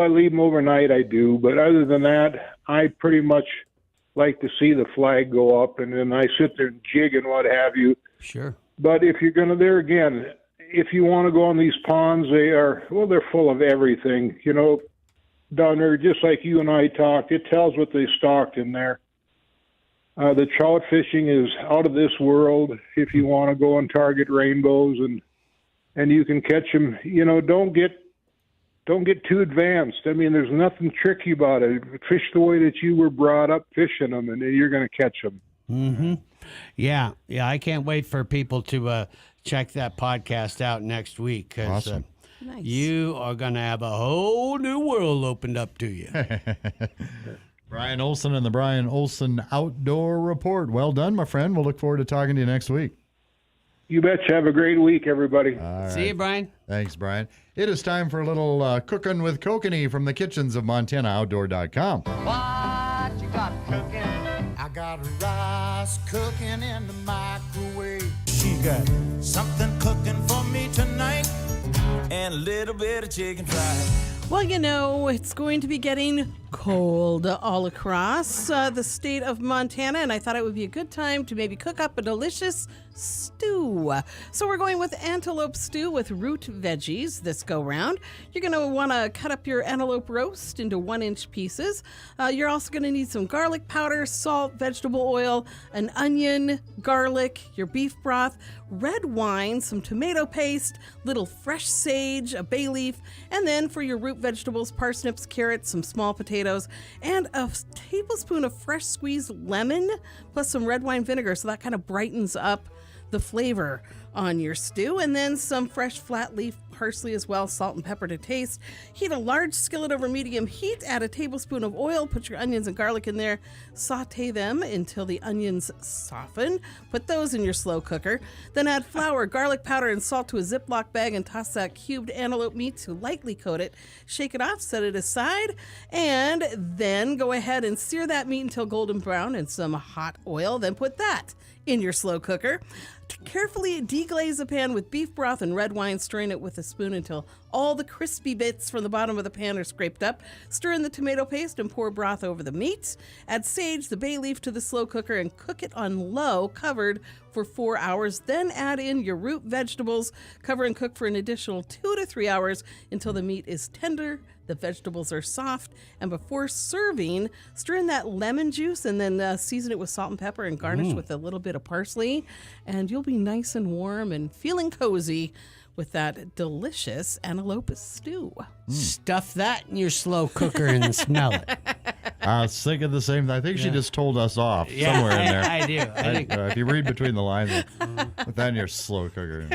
leave them overnight? I do. But other than that, I pretty much like to see the flag go up, and then I sit there and jig and what have you. Sure. But if you're going to, there again, if you want to go on these ponds, they're full of everything. You know, down there, just like you and I talked, it tells what they stocked in there. The trout fishing is out of this world if you want to go and target rainbows, and you can catch them. You know, don't get too advanced. I mean, there's nothing tricky about it. Fish the way that you were brought up fishing them, and you're going to catch them. Mm-hmm. Yeah, I can't wait for people to check that podcast out next week. 'Cause, Awesome. Nice. You are going to have a whole new world opened up to you. Brian Olson and the Brian Olson Outdoor Report. Well done, my friend. We'll look forward to talking to you next week. You betcha. Have a great week, everybody. All See you, Brian. Thanks, Brian. It is time for a little cooking with Kokanee from the kitchens of MontanaOutdoor.com. What you got cooking? I got rice cooking in the microwave. She got something cooking for me tonight and a little bit of chicken fried. Well, you know, it's going to be getting cold all across the state of Montana, and I thought it would be a good time to maybe cook up a delicious stew. So we're going with antelope stew with root veggies this go round. You're going to want to cut up your antelope roast into 1-inch pieces. You're also going to need some garlic powder, salt, vegetable oil, an onion, garlic, your beef broth, red wine, some tomato paste, little fresh sage, a bay leaf, and then for your root vegetables, parsnips, carrots, some small potatoes, and a tablespoon of fresh squeezed lemon, plus some red wine vinegar, so that kind of brightens up the flavor on your stew, and then some fresh flat leaf parsley as well, salt and pepper to taste. Heat a large skillet over medium heat, add a tablespoon of oil, put your onions and garlic in there, saute them until the onions soften. Put those in your slow cooker. Then add flour, garlic powder, and salt to a Ziploc bag and toss that cubed antelope meat to lightly coat it. Shake it off, set it aside, and then go ahead and sear that meat until golden brown in some hot oil. Then put that in your slow cooker. Carefully deglaze the pan with beef broth and red wine, stirring it with a spoon until all the crispy bits from the bottom of the pan are scraped up. Stir in the tomato paste and pour broth over the meat. Add sage, the bay leaf to the slow cooker and cook it on low, covered for 4 hours. Then add in your root vegetables, cover and cook for an additional 2 to 3 hours until the meat is tender, the vegetables are soft, and before serving, stir in that lemon juice and then season it with salt and pepper and garnish with a little bit of parsley, and you'll be nice and warm and feeling cozy with that delicious antelope stew. Stuff that in your slow cooker and smell it. I was thinking the same thing. I think she just told us off somewhere in there. I do. If you read between the lines, put that in your slow cooker.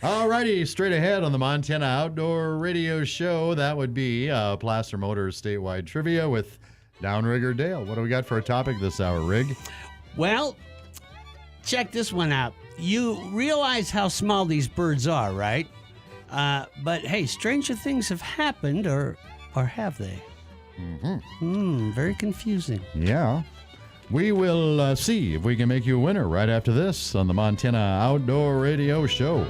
All righty, straight ahead on the Montana Outdoor Radio Show, that would be Placer Motors statewide trivia with Downrigger Dale. What do we got for a topic this hour, Rig? Well, check this one out. You realize how small these birds are, right? But hey, stranger things have happened, or have they? Very confusing. Yeah. We will see if we can make you a winner right after this on the Montana Outdoor Radio Show.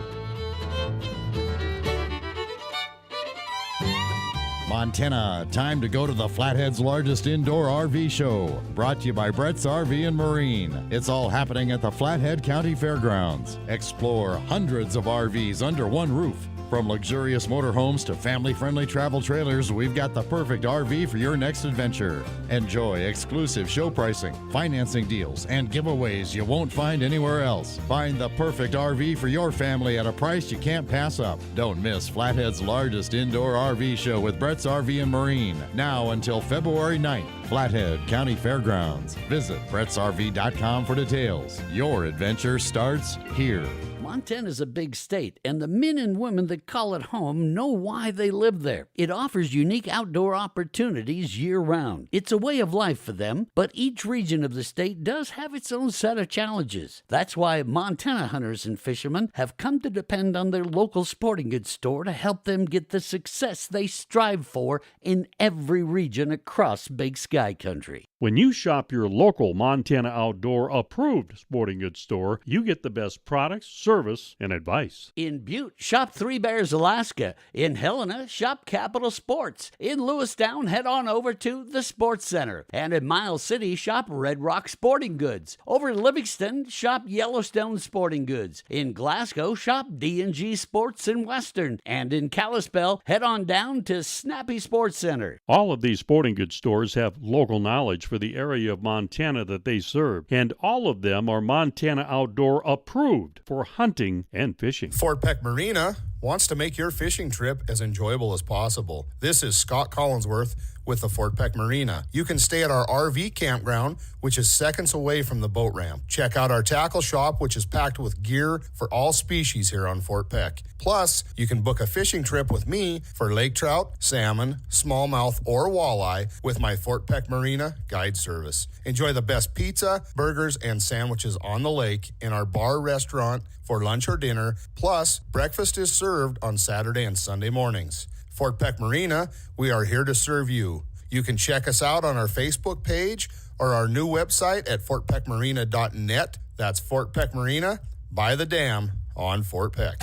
Montana, time to go to the Flathead's largest indoor RV show. Brought to you by Brett's RV and Marine. It's all happening at the Flathead County Fairgrounds. Explore hundreds of RVs under one roof. From luxurious motorhomes to family-friendly travel trailers, we've got the perfect RV for your next adventure. Enjoy exclusive show pricing, financing deals, and giveaways you won't find anywhere else. Find the perfect RV for your family at a price you can't pass up. Don't miss Flathead's largest indoor RV show with Brett's RV and Marine, now until February 9th. Flathead County Fairgrounds. Visit brettsrv.com for details. Your adventure starts here. Montana's a big state, and the men and women that call it home know why they live there. It offers unique outdoor opportunities year-round. It's a way of life for them, but each region of the state does have its own set of challenges. That's why Montana hunters and fishermen have come to depend on their local sporting goods store to help them get the success they strive for in every region across Big Sky Country. When you shop your local Montana Outdoor approved sporting goods store, you get the best products, service, and advice. In Butte, shop Three Bears Alaska. In Helena, shop Capital Sports. In Lewistown, head on over to the Sports Center. And in Miles City, shop Red Rock Sporting Goods. Over in Livingston, shop Yellowstone Sporting Goods. In Glasgow, shop D&G Sports and Western. And in Kalispell, head on down to Snappy Sports Center. All of these sporting goods stores have local knowledge for the area of Montana that they serve, and all of them are Montana Outdoor approved for hunting and fishing. Fort Peck Marina wants to make your fishing trip as enjoyable as possible. This is Scott Collinsworth with the Fort Peck Marina. You can stay at our RV campground, which is seconds away from the boat ramp. Check out our tackle shop, which is packed with gear for all species here on Fort Peck. Plus, you can book a fishing trip with me for lake trout, salmon, smallmouth, or walleye with my Fort Peck Marina guide service. Enjoy the best pizza, burgers, and sandwiches on the lake in our bar restaurant for lunch or dinner. Plus, breakfast is served on Saturday and Sunday mornings. Fort Peck Marina, we are here to serve you. You can check us out on our Facebook page or our new website at fortpeckmarina.net. That's Fort Peck Marina by the dam on Fort Peck.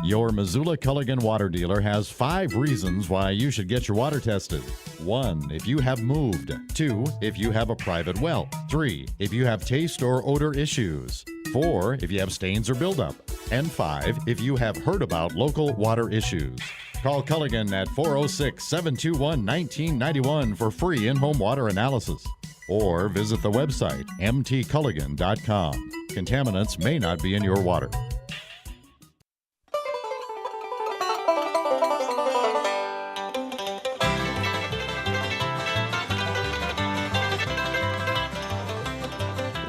Your Missoula Culligan water dealer has 5 reasons why you should get your water tested. 1, if you have moved. 2, if you have a private well. 3, if you have taste or odor issues. 4, if you have stains or buildup. And 5, if you have heard about local water issues. Call Culligan at 406-721-1991 for free in-home water analysis. Or visit the website mtculligan.com. Contaminants may not be in your water.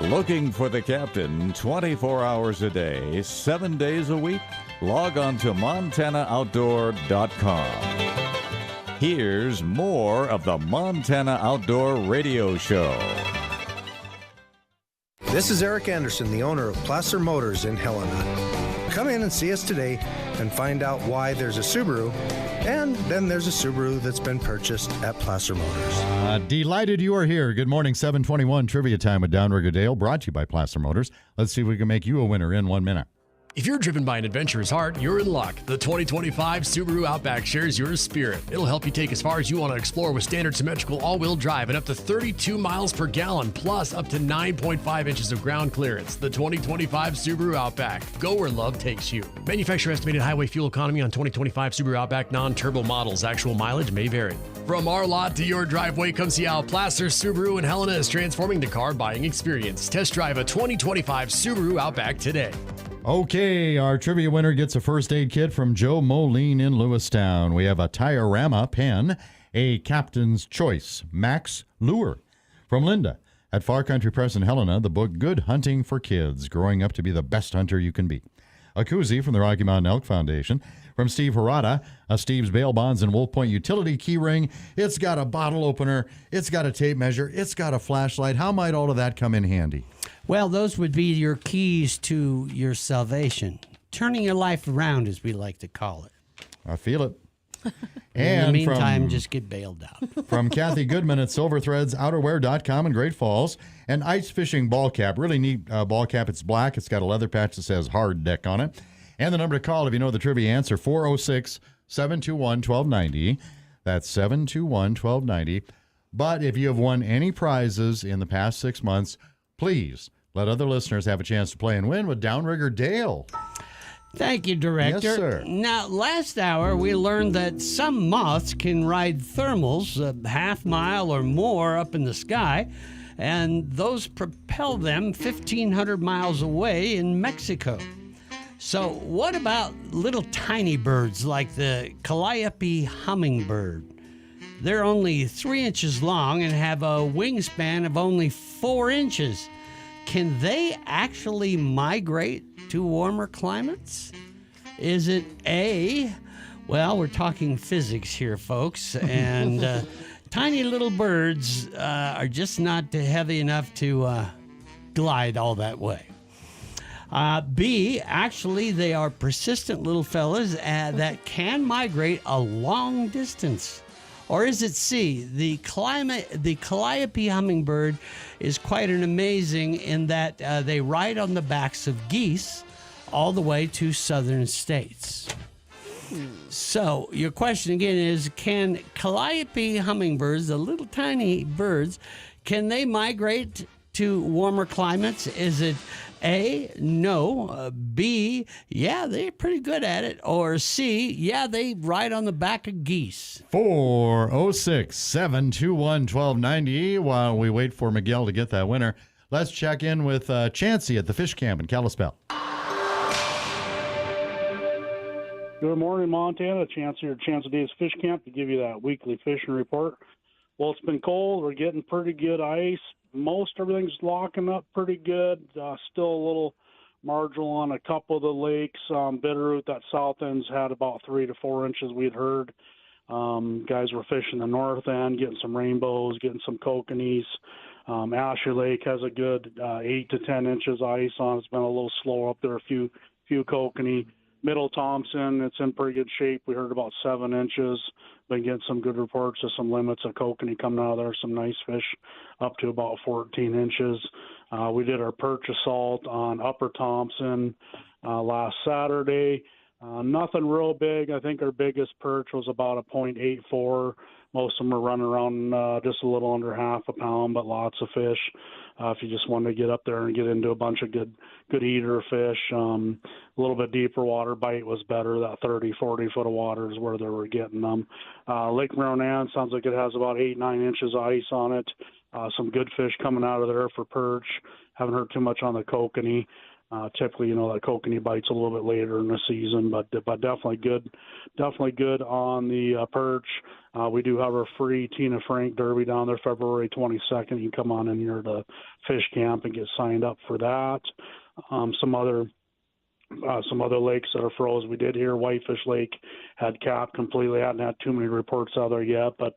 Looking for the captain 24 hours a day, 7 days a week? Log on to MontanaOutdoor.com. Here's more of the Montana Outdoor Radio Show. This is Eric Anderson, the owner of Placer Motors in Helena. Come in and see us today and find out why there's a Subaru, and then there's a Subaru that's been purchased at Placer Motors. Delighted you are here. Good morning, 721 Trivia Time with Downrigger Dale, brought to you by Placer Motors. Let's see if we can make you a winner in 1 minute. If you're driven by an adventurous heart, you're in luck. The 2025 Subaru Outback shares your spirit. It'll help you take as far as you want to explore with standard symmetrical all-wheel drive and up to 32 miles per gallon, plus up to 9.5 inches of ground clearance. The 2025 Subaru Outback. Go where love takes you. Manufacturer estimated highway fuel economy on 2025 Subaru Outback non-turbo models. Actual mileage may vary. From our lot to your driveway, come see how Placer Subaru in Helena is transforming the car buying experience. Test drive a 2025 Subaru Outback today. Okay, our trivia winner gets a first aid kit from Joe Moline in Lewistown. We have a Tiorama pen, a Captain's Choice Max Lure. From Linda at Far Country Press in Helena, the book Good Hunting for Kids, Growing Up to Be the Best Hunter You Can Be. A koozie from the Rocky Mountain Elk Foundation. From Steve Harada, a Steve's Bail Bonds and Wolf Point utility key ring. It's got a bottle opener. It's got a tape measure. It's got a flashlight. How might all of that come in handy? Well, those would be your keys to your salvation. Turning your life around, as we like to call it. I feel it. And in the meantime, just get bailed out. From Kathy Goodman at SilverThreadsOuterwear.com in Great Falls. An ice fishing ball cap. Really neat ball cap. It's black. It's got a leather patch that says Hard Deck on it. And the number to call if you know the trivia answer, 406-721-1290. That's 721-1290. But if you have won any prizes in the past 6 months, please let other listeners have a chance to play and win with Downrigger Dale. Thank you, Director. Yes, sir. Now, last hour, we learned that some moths can ride thermals a half mile or more up in the sky, and those propel them 1,500 miles away in Mexico. So what about little tiny birds like the calliope hummingbird? They're only 3 inches long and have a wingspan of only 4 inches. Can they actually migrate to warmer climates? Is it A? Well, we're talking physics here, folks, and tiny little birds are just not heavy enough to glide all that way. B, actually, they are persistent little fellas that can migrate a long distance. Or is it C, the calliope hummingbird is quite an amazing in that they ride on the backs of geese all the way to southern states. So your question again is, can calliope hummingbirds, the little tiny birds, can they migrate to warmer climates? Is it A, no, B, yeah, they're pretty good at it, or C, yeah, they ride on the back of geese? 406-721-1290. While we wait for Miguel to get that winner, let's check in with Chancey at the Fish Camp in Kalispell. Good morning, Montana. Chancey here at Chance Days Fish Camp to give you that weekly fishing report. Well, it's been cold. We're getting pretty good ice. Most everything's locking up pretty good. Still a little marginal on a couple of the lakes. Bitterroot, that south end's had about 3 to 4 inches we'd heard. Guys were fishing the north end, getting some rainbows, getting some kokanees. Ashley Lake has a good 8 to 10 inches ice on. It's been a little slow up there, a few kokanee. Middle Thompson, it's in pretty good shape. We heard about 7 inches. Been getting some good reports of some limits of kokanee coming out of there. Some nice fish up to about 14 inches. We did our perch assault on Upper Thompson last Saturday. Nothing real big. I think our biggest perch was about a .84. Most of them are running around just a little under half a pound, but lots of fish. If you just wanted to get up there and get into a bunch of good eater fish, a little bit deeper water bite was better. That 30, 40 foot of water is where they were getting them. Lake Marinan sounds like it has about 8, 9 inches of ice on it. Some good fish coming out of there for perch. Haven't heard too much on the kokanee. Typically, that kokanee bites a little bit later in the season, but definitely good on the perch. We do have our free Tina Frank Derby down there February 22nd. You can come on in here to fish camp and get signed up for that. Some other lakes that are froze. We did hear Whitefish Lake had capped completely. Hadn't had too many reports out there yet, but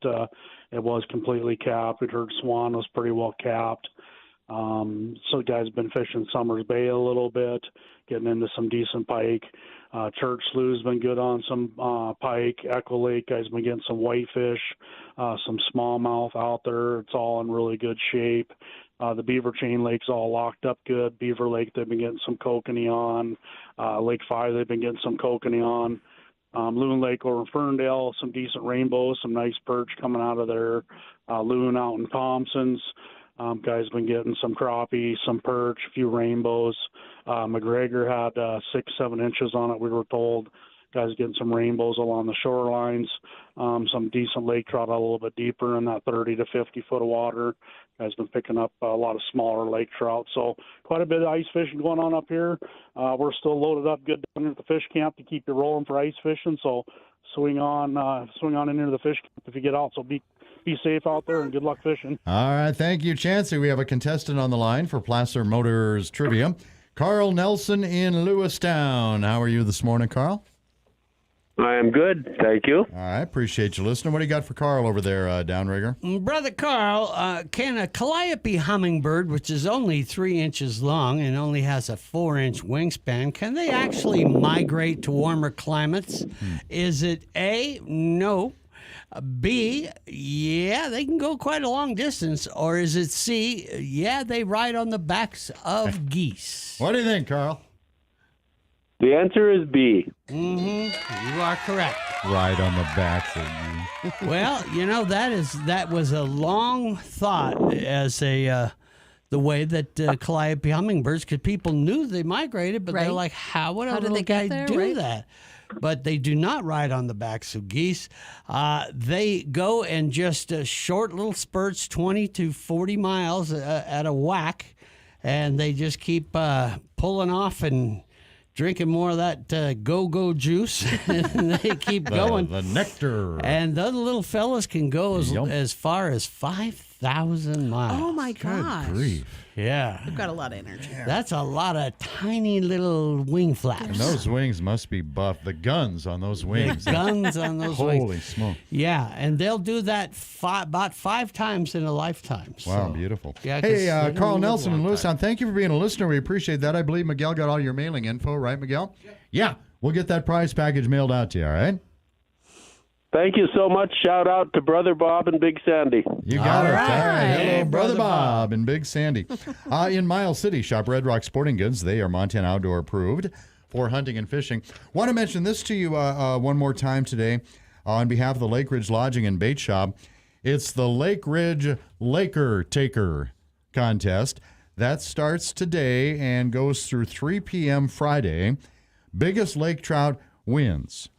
it was completely capped. We'd heard Swan was pretty well capped. So guys been fishing Summers Bay a little bit, getting into some decent pike. Church Slough's been good on some pike. Echo Lake guys been getting some whitefish, some smallmouth out there. It's all in really good shape. The Beaver Chain Lake's all locked up good. Beaver Lake they've been getting some kokanee on. Lake 5 they've been getting some kokanee on. Loon Lake over in Ferndale, some decent rainbows, some nice perch coming out of there. Loon out in Thompson's. Guys been getting some crappie, some perch, a few rainbows. McGregor had 6, 7 inches on it, we were told. Guys getting some rainbows along the shorelines. Some decent lake trout a little bit deeper in that 30 to 50 foot of water. Guys been picking up a lot of smaller lake trout. So quite a bit of ice fishing going on up here. We're still loaded up good down at the fish camp to keep you rolling for ice fishing. So swing on in into the fish camp if you get out. So be safe out there and good luck fishing. All right. Thank you, Chancey. We have a contestant on the line for Placer Motors Trivia. Carl Nelson in Lewistown. How are you this morning, Carl? I am good. Thank you. All right. Appreciate you listening. What do you got for Carl over there, Downrigger? Brother Carl, can a calliope hummingbird, which is only 3 inches long and only has a 4-inch wingspan, can they actually migrate to warmer climates? Is it A, no, B, yeah, they can go quite a long distance, or is it C, yeah, they ride on the backs of geese? What do you think, Carl? The answer is B. Mm-hmm. You are correct. Ride on the backs of geese. Well, that was a long thought as the way that calliope hummingbirds, because people knew they migrated, but they're like, how would a little guy do that? But they do not ride on the backs of geese. They go in just short little spurts, 20 to 40 miles at a whack, and they just keep pulling off and drinking more of that go-go juice, and they keep going. The nectar. And the little fellas can go as far as 5,000 miles. Oh, my gosh. Good grief. Yeah. They've got a lot of energy. That's a lot of tiny little wing flaps. And those wings must be buff. The guns on those wings. The guns on those wings. Holy smoke. Yeah, and they'll do that about 5 times in a lifetime. Wow, so. beautiful. Yeah, hey, Carl Nelson in Lewistown, thank you for being a listener. We appreciate that. I believe Miguel got all your mailing info, right, Miguel? Yep. Yeah, we'll get that prize package mailed out to you, all right? Thank you so much. Shout out to Brother Bob and Big Sandy. You got it. Right. All right. Hello, Hey, Brother Brother Bob and Big Sandy. In Miles City, shop Red Rock Sporting Goods. They are Montana Outdoor approved for hunting and fishing. Want to mention this to you one more time today on behalf of the Lake Ridge Lodging and Bait Shop. It's the Lake Ridge Laker Taker contest. That starts today and goes through 3 p.m. Friday. Biggest lake trout wins.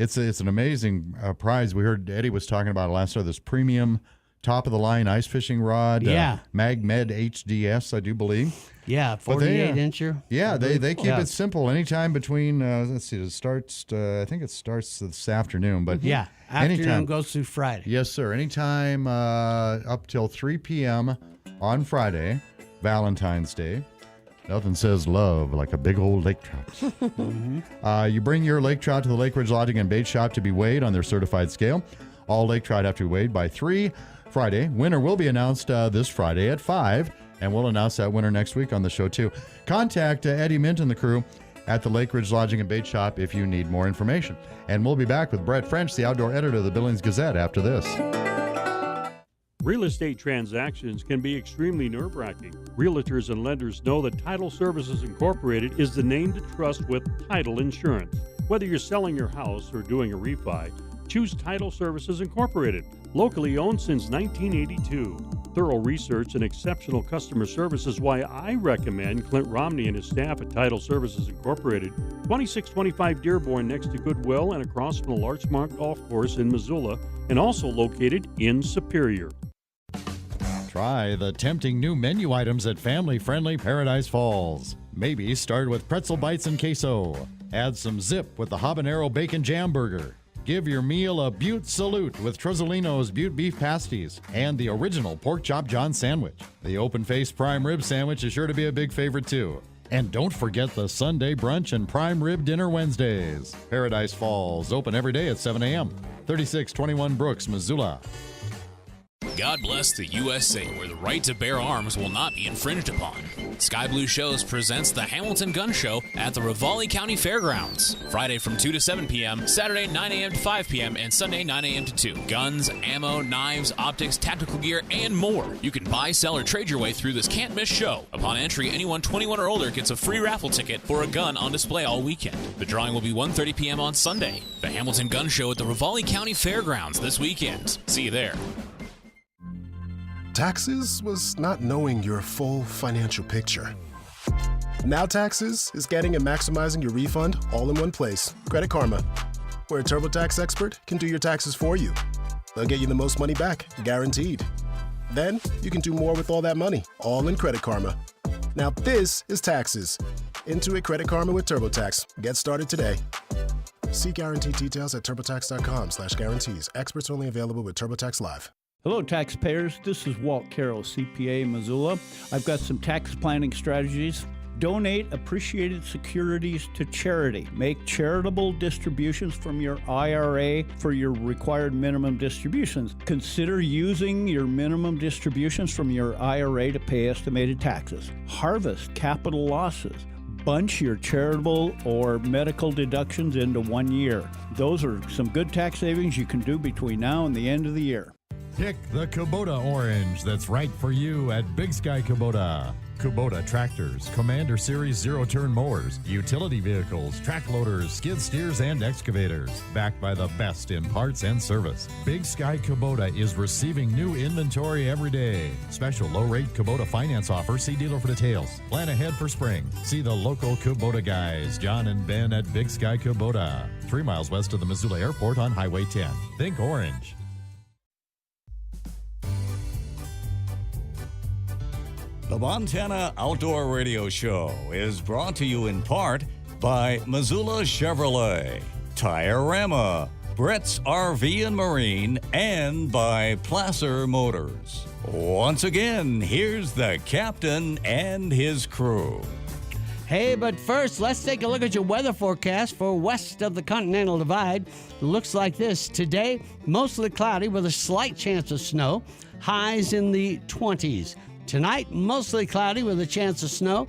It's an amazing prize. We heard Eddie was talking about it last night, this premium top-of-the-line ice fishing rod. Yeah. MagMed HDS, I do believe. Yeah, 48-incher. Yeah, they keep it simple. Anytime between, let's see, it starts, I think it starts this afternoon. But yeah, afternoon anytime, goes through Friday. Yes, sir. Anytime up till 3 p.m. on Friday, Valentine's Day. Nothing says love like a big old lake trout. You bring your lake trout to the Lake Ridge Lodging and Bait Shop to be weighed on their certified scale. All lake trout have to be weighed by 3 Friday. Winner will be announced this Friday at 5, and we'll announce that winner next week on the show, too. Contact Eddie Mint and the crew at the Lake Ridge Lodging and Bait Shop if you need more information. And we'll be back with Brett French, the outdoor editor of the Billings Gazette, after this. Real estate transactions can be extremely nerve-wracking. Realtors and lenders know that Title Services Incorporated is the name to trust with title insurance. Whether you're selling your house or doing a refi, choose Title Services Incorporated, locally owned since 1982. Thorough research and exceptional customer service is why I recommend Clint Romney and his staff at Title Services Incorporated, 2625 Dearborn next to Goodwill and across from the Larchmont Golf Course in Missoula, and also located in Superior. Try the tempting new menu items at family-friendly Paradise Falls. Maybe start with pretzel bites and queso. Add some zip with the habanero bacon jam burger. Give your meal a Butte salute with Trozzolino's Butte beef pasties and the original pork chop John sandwich. The open-faced prime rib sandwich is sure to be a big favorite too. And don't forget the Sunday brunch and prime rib dinner Wednesdays. Paradise Falls, open every day at 7 a.m. 3621 Brooks, Missoula. God bless the USA, where the right to bear arms will not be infringed upon. Sky Blue Shows presents the Hamilton Gun Show at the Raleigh County Fairgrounds. Friday from 2 to 7 p.m., Saturday 9 a.m. to 5 p.m., and Sunday 9 a.m. to 2. Guns, ammo, knives, optics, tactical gear, and more. You can buy, sell, or trade your way through this can't-miss show. Upon entry, anyone 21 or older gets a free raffle ticket for a gun on display all weekend. The drawing will be 1:30 p.m. on Sunday. The Hamilton Gun Show at the Raleigh County Fairgrounds this weekend. See you there. Taxes was not knowing your full financial picture. Now Taxes is getting and maximizing your refund all in one place. Credit Karma, where a TurboTax expert can do your taxes for you. They'll get you the most money back, guaranteed. Then you can do more with all that money, all in Credit Karma. Now this is Taxes. Intuit Credit Karma with TurboTax. Get started today. See guarantee details at turbotax.com/guarantees. Experts only available with TurboTax Live. Hello, taxpayers. This is Walt Carroll, CPA, Missoula. I've got some tax planning strategies. Donate appreciated securities to charity. Make charitable distributions from your IRA for your required minimum distributions. Consider using your minimum distributions from your IRA to pay estimated taxes. Harvest capital losses. Bunch your charitable or medical deductions into 1 year. Those are some good tax savings you can do between now and the end of the year. Pick the Kubota orange that's right for you at Big Sky Kubota. Kubota tractors, Commander Series zero-turn mowers, utility vehicles, track loaders, skid steers, and excavators. Backed by the best in parts and service. Big Sky Kubota is receiving new inventory every day. Special low-rate Kubota finance offer. See dealer for details. Plan ahead for spring. See the local Kubota guys, John and Ben at Big Sky Kubota. 3 miles west of the Missoula Airport on Highway 10. Think orange. The Montana Outdoor Radio Show is brought to you in part by Missoula Chevrolet, Tire-Rama, Brett's RV and Marine, and by Placer Motors. Once again, here's the captain and his crew. Hey, but first, let's take a look at your weather forecast for west of the Continental Divide. It looks like this. Today, mostly cloudy with a slight chance of snow. Highs in the 20s. Tonight, mostly cloudy with a chance of snow.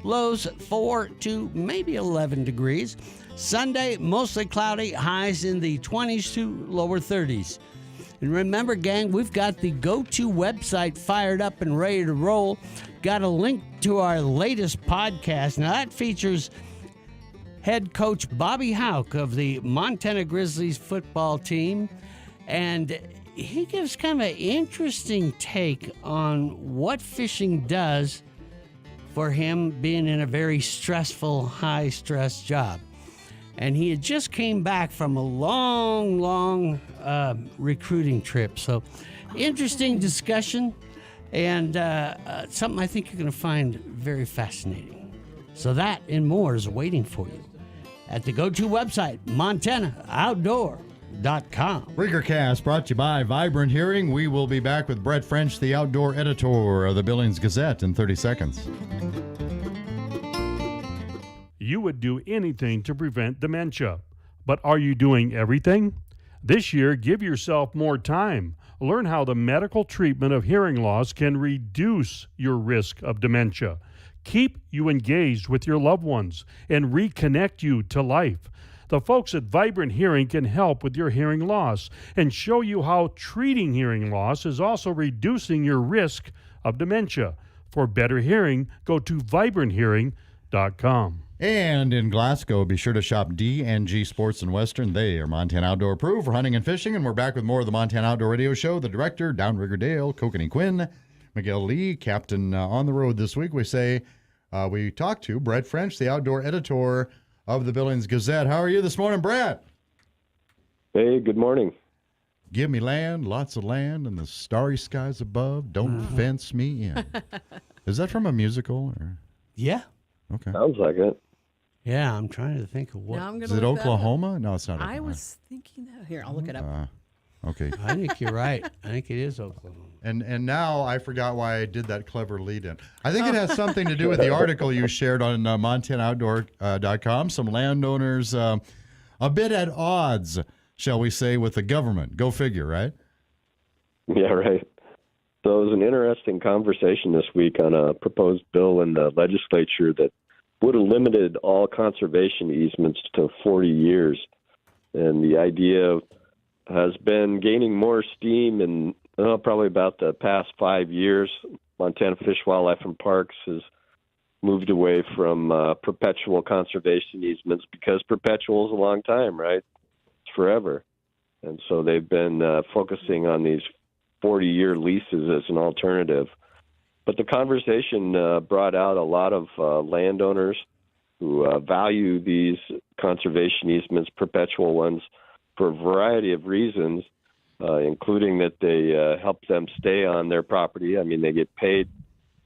Lows 4 to maybe 11 degrees. Sunday, mostly cloudy. Highs in the 20s to lower 30s. And remember, gang, we've got the go-to website fired up and ready to roll. Got a link to our latest podcast. Now, that features head coach Bobby Houck of the Montana Grizzlies football team. And he gives kind of an interesting take on what fishing does for him being in a very stressful, high-stress job. and he had just came back from a long recruiting trip. So, interesting discussion, and something I think you're going to find very fascinating. So that and more is waiting for you at the go-to website, MontanaOutdoor.com. Riggercast brought to you by Vibrant Hearing. We will be back with Brett French, the outdoor editor of the Billings Gazette, in 30 seconds. You would do anything to prevent dementia. But are you doing everything? This year, give yourself more time. Learn how the medical treatment of hearing loss can reduce your risk of dementia, keep you engaged with your loved ones, and reconnect you to life. The folks at Vibrant Hearing can help with your hearing loss and show you how treating hearing loss is also reducing your risk of dementia. For better hearing, go to vibranthearing.com. And in Glasgow, be sure to shop D&G Sports and Western. They are Montana Outdoor approved for hunting and fishing. And we're back with more of the Montana Outdoor Radio Show. The director, Downrigger Dale, Kokanee Quinn, Miguel Lee, captain on the road this week. We talked to Brett French, the outdoor editor of the Billings Gazette. How are you this morning, Brett? Hey, good morning. Give me land, lots of land, and the starry skies above. Don't fence me in. Is that from a musical? Or? Yeah. Okay. Sounds like it. Yeah, I'm trying to think of what. Now I'm gonna Is it look that Oklahoma? up. No, it's not. I Oklahoma. was thinking that. Here, I'll look it up. Okay. I think you're right. I think it is Oklahoma. And now I forgot why I did that clever lead-in. I think it has something to do with the article you shared on MontanaOutdoor.com. Some landowners a bit at odds, shall we say, with the government. Go figure, right? Yeah, right. So it was an interesting conversation this week on a proposed bill in the legislature that would have limited all conservation easements to 40 years. And the idea has been gaining more steam in probably about the past 5 years. Montana Fish, Wildlife, and Parks has moved away from perpetual conservation easements because perpetual is a long time, right? It's forever. And so they've been focusing on these 40-year leases as an alternative. But the conversation brought out a lot of landowners who value these conservation easements, perpetual ones, for a variety of reasons, including that they help them stay on their property. I mean, they get paid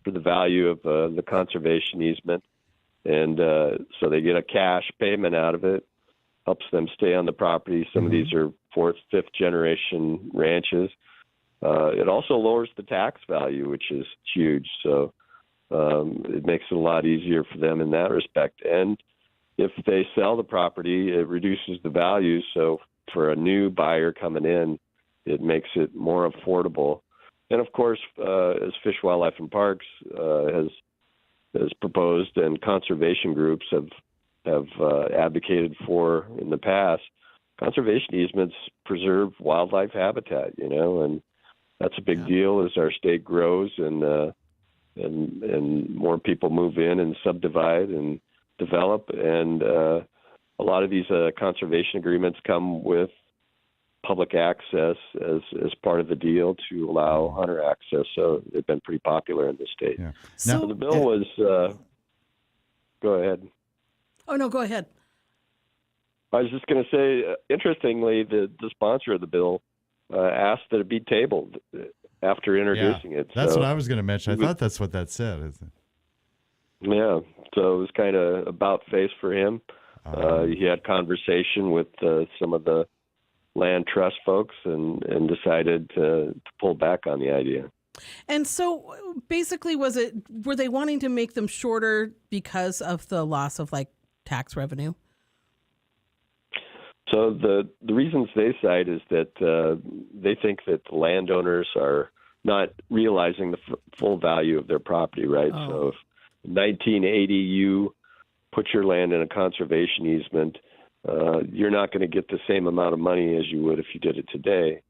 for the value of the conservation easement, and so they get a cash payment out of it, helps them stay on the property. Some of these are fourth, fifth generation ranches. It also lowers the tax value, which is huge. So it makes it a lot easier for them in that respect. And if they sell the property, it reduces the value. So for a new buyer coming in, it makes it more affordable. And of course, as Fish, Wildlife, and Parks has proposed, and conservation groups have advocated for in the past, conservation easements preserve wildlife habitat, and that's a big deal as our state grows and more people move in and subdivide and develop. And a lot of these conservation agreements come with public access as part of the deal to allow hunter access. So they've been pretty popular in the state. Yeah. So the bill was, go ahead. Oh, no, go ahead. I was just going to say, interestingly, the sponsor of the bill asked that it be tabled after introducing it. That's what I was going to mention. I thought that's what that said. Isn't it? Yeah, so it was kind of about face for him. He had conversation with some of the land trust folks and decided to pull back on the idea. And so basically, were they wanting to make them shorter because of the loss of tax revenue? So the reasons they cite is that they think that the landowners are not realizing the full value of their property, right? Oh. So if in 1980 you put your land in a conservation easement, you're not going to get the same amount of money as you would if you did it today.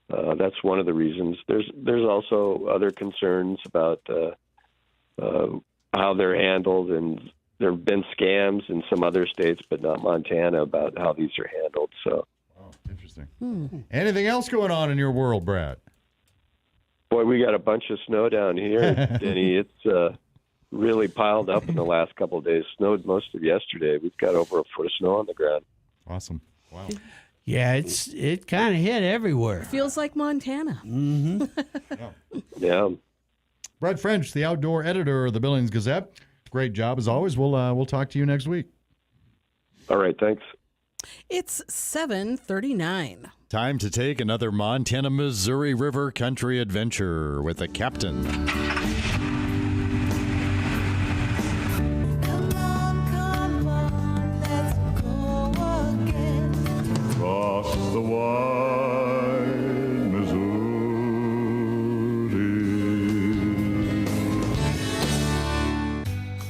That's one of the reasons. There's also other concerns about how they're handled, and there have been scams in some other states, but not Montana, about how these are handled. So, interesting. Anything else going on in your world, Brad? Boy, we got a bunch of snow down here, Denny. It's really piled up in the last couple of days. Snowed most of yesterday. We've got over a foot of snow on the ground. Awesome. Wow. Yeah, it kind of hit everywhere. Feels like Montana. Mm-hmm. Yeah. Brett French, the outdoor editor of the Billings Gazette. Great job as always. We'll talk to you next week. All right, thanks. It's 7:39. Time to take another Montana-Missouri River country adventure with the captain. Across the wide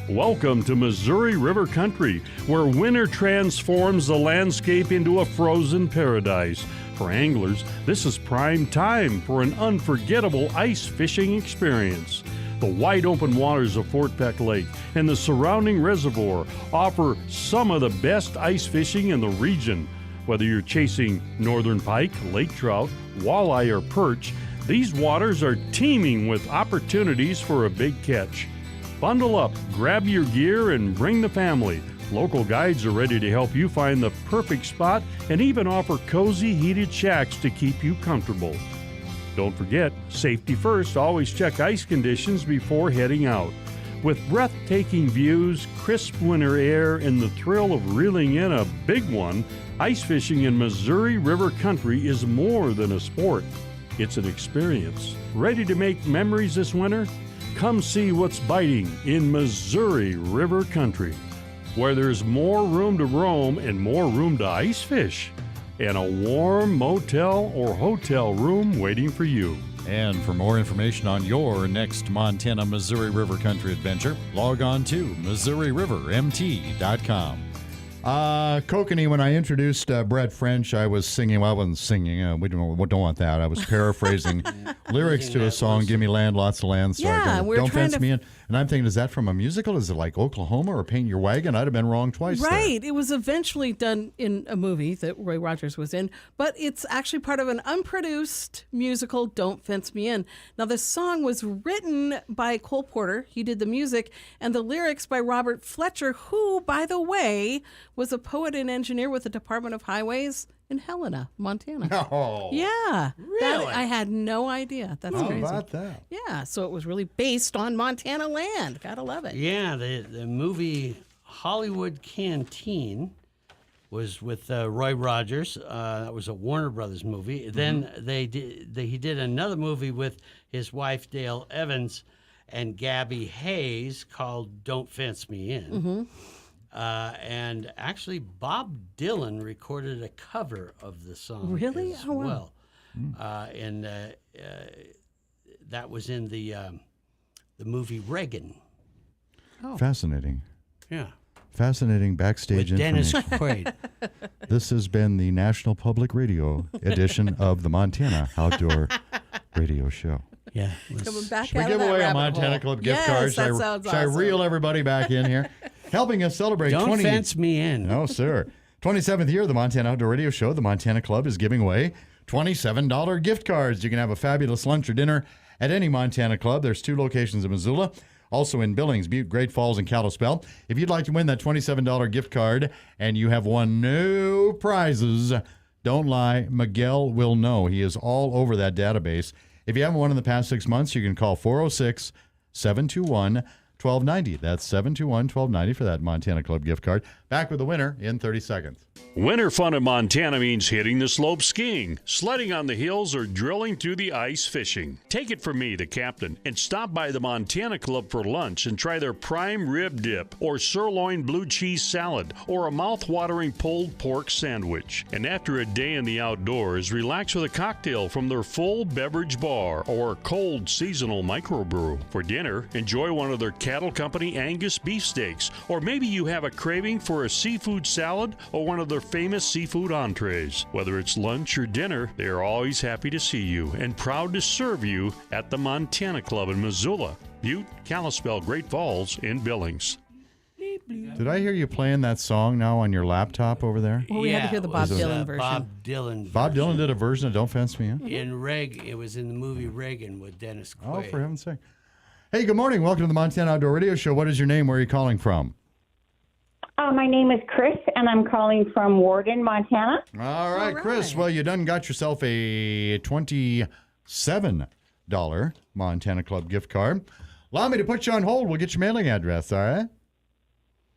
Welcome to Missouri River Country, where winter transforms the landscape into a frozen paradise. For anglers, this is prime time for an unforgettable ice fishing experience. The wide open waters of Fort Peck Lake and the surrounding reservoir offer some of the best ice fishing in the region. Whether you're chasing northern pike, lake trout, walleye, or perch, these waters are teeming with opportunities for a big catch. Bundle up, grab your gear, and bring the family. Local guides are ready to help you find the perfect spot and even offer cozy, heated shacks to keep you comfortable. Don't forget, safety first. Always check ice conditions before heading out. With breathtaking views, crisp winter air, and the thrill of reeling in a big one, ice fishing in Missouri River Country is more than a sport. It's an experience. Ready to make memories this winter? Come see what's biting in Missouri River Country, where there's more room to roam and more room to ice fish, and a warm motel or hotel room waiting for you. And for more information on your next Montana-Missouri River Country adventure, log on to MissouriRiverMT.com. Kokanee, when I introduced Brett French, I was singing. Well, I wasn't singing. We don't want that. I was paraphrasing lyrics to a song, Give Me Land, Lots of Land. So Don't Fence Me In. And I'm thinking, is that from a musical? Is it like Oklahoma or Paint Your Wagon? I'd have been wrong twice. Right. There. It was eventually done in a movie that Roy Rogers was in, but it's actually part of an unproduced musical, Don't Fence Me In. Now, this song was written by Cole Porter. He did the music, and the lyrics by Robert Fletcher, who, by the way, was a poet and engineer with the Department of Highways in Helena, Montana. Oh. Yeah. Really? I had no idea. That's crazy. How about that? Yeah, so it was really based on Montana land. Gotta love it. Yeah, the movie Hollywood Canteen was with Roy Rogers. That was a Warner Brothers movie. Then he did another movie with his wife Dale Evans and Gabby Hayes called Don't Fence Me In. Mm-hmm. And actually, Bob Dylan recorded a cover of the song Really? as Oh, wow. well. And that was in the movie Reagan. Oh. Fascinating. Yeah. Fascinating backstage With Dennis information. Quaid. This has been the National Public Radio edition of the Montana Outdoor Radio Show. Yeah. Coming back Should we out give of that away a rabbit Montana hole. Club gift Yes, card? that sounds Should I awesome. reel everybody back in here? Helping us celebrate Don't fence me in. No, sir. 27th year of the Montana Outdoor Radio Show. The Montana Club is giving away $27 gift cards. You can have a fabulous lunch or dinner at any Montana Club. There's 2 locations in Missoula, also in Billings, Butte, Great Falls, and Kalispell. If you'd like to win that $27 gift card and you have won no prizes, don't lie. Miguel will know. He is all over that database. If you haven't won in the past 6 months, you can call 406-721-1290. That's 721-1290 for that Montana Club gift card. Back with the winner in 30 seconds. Winter fun in Montana means hitting the slope skiing, sledding on the hills, or drilling through the ice fishing. Take it from me, the captain, and stop by the Montana Club for lunch and try their prime rib dip or sirloin blue cheese salad or a mouth-watering pulled pork sandwich. And after a day in the outdoors, relax with a cocktail from their full beverage bar or a cold seasonal microbrew. For dinner, enjoy one of their Cattle Company Angus beef steaks, or maybe you have a craving for a seafood salad or one of their famous seafood entrees. Whether it's lunch or dinner, they are always happy to see you and proud to serve you at the Montana Club in Missoula, Butte, Kalispell, Great Falls, and Billings. Did I hear you playing that song now on your laptop over there? Well, we had to hear the Bob Dylan version. Bob Dylan. Bob Dylan did a version of Don't Fence Me In? In It was in the movie Reagan with Dennis Quaid. Oh, for heaven's sake. Hey, good morning. Welcome to the Montana Outdoor Radio Show. What is your name? Where are you calling from? My name is Chris, and I'm calling from Warden, Montana. All right, Chris. Well, you done got yourself a $27 Montana Club gift card. Allow me to put you on hold. We'll get your mailing address, all right?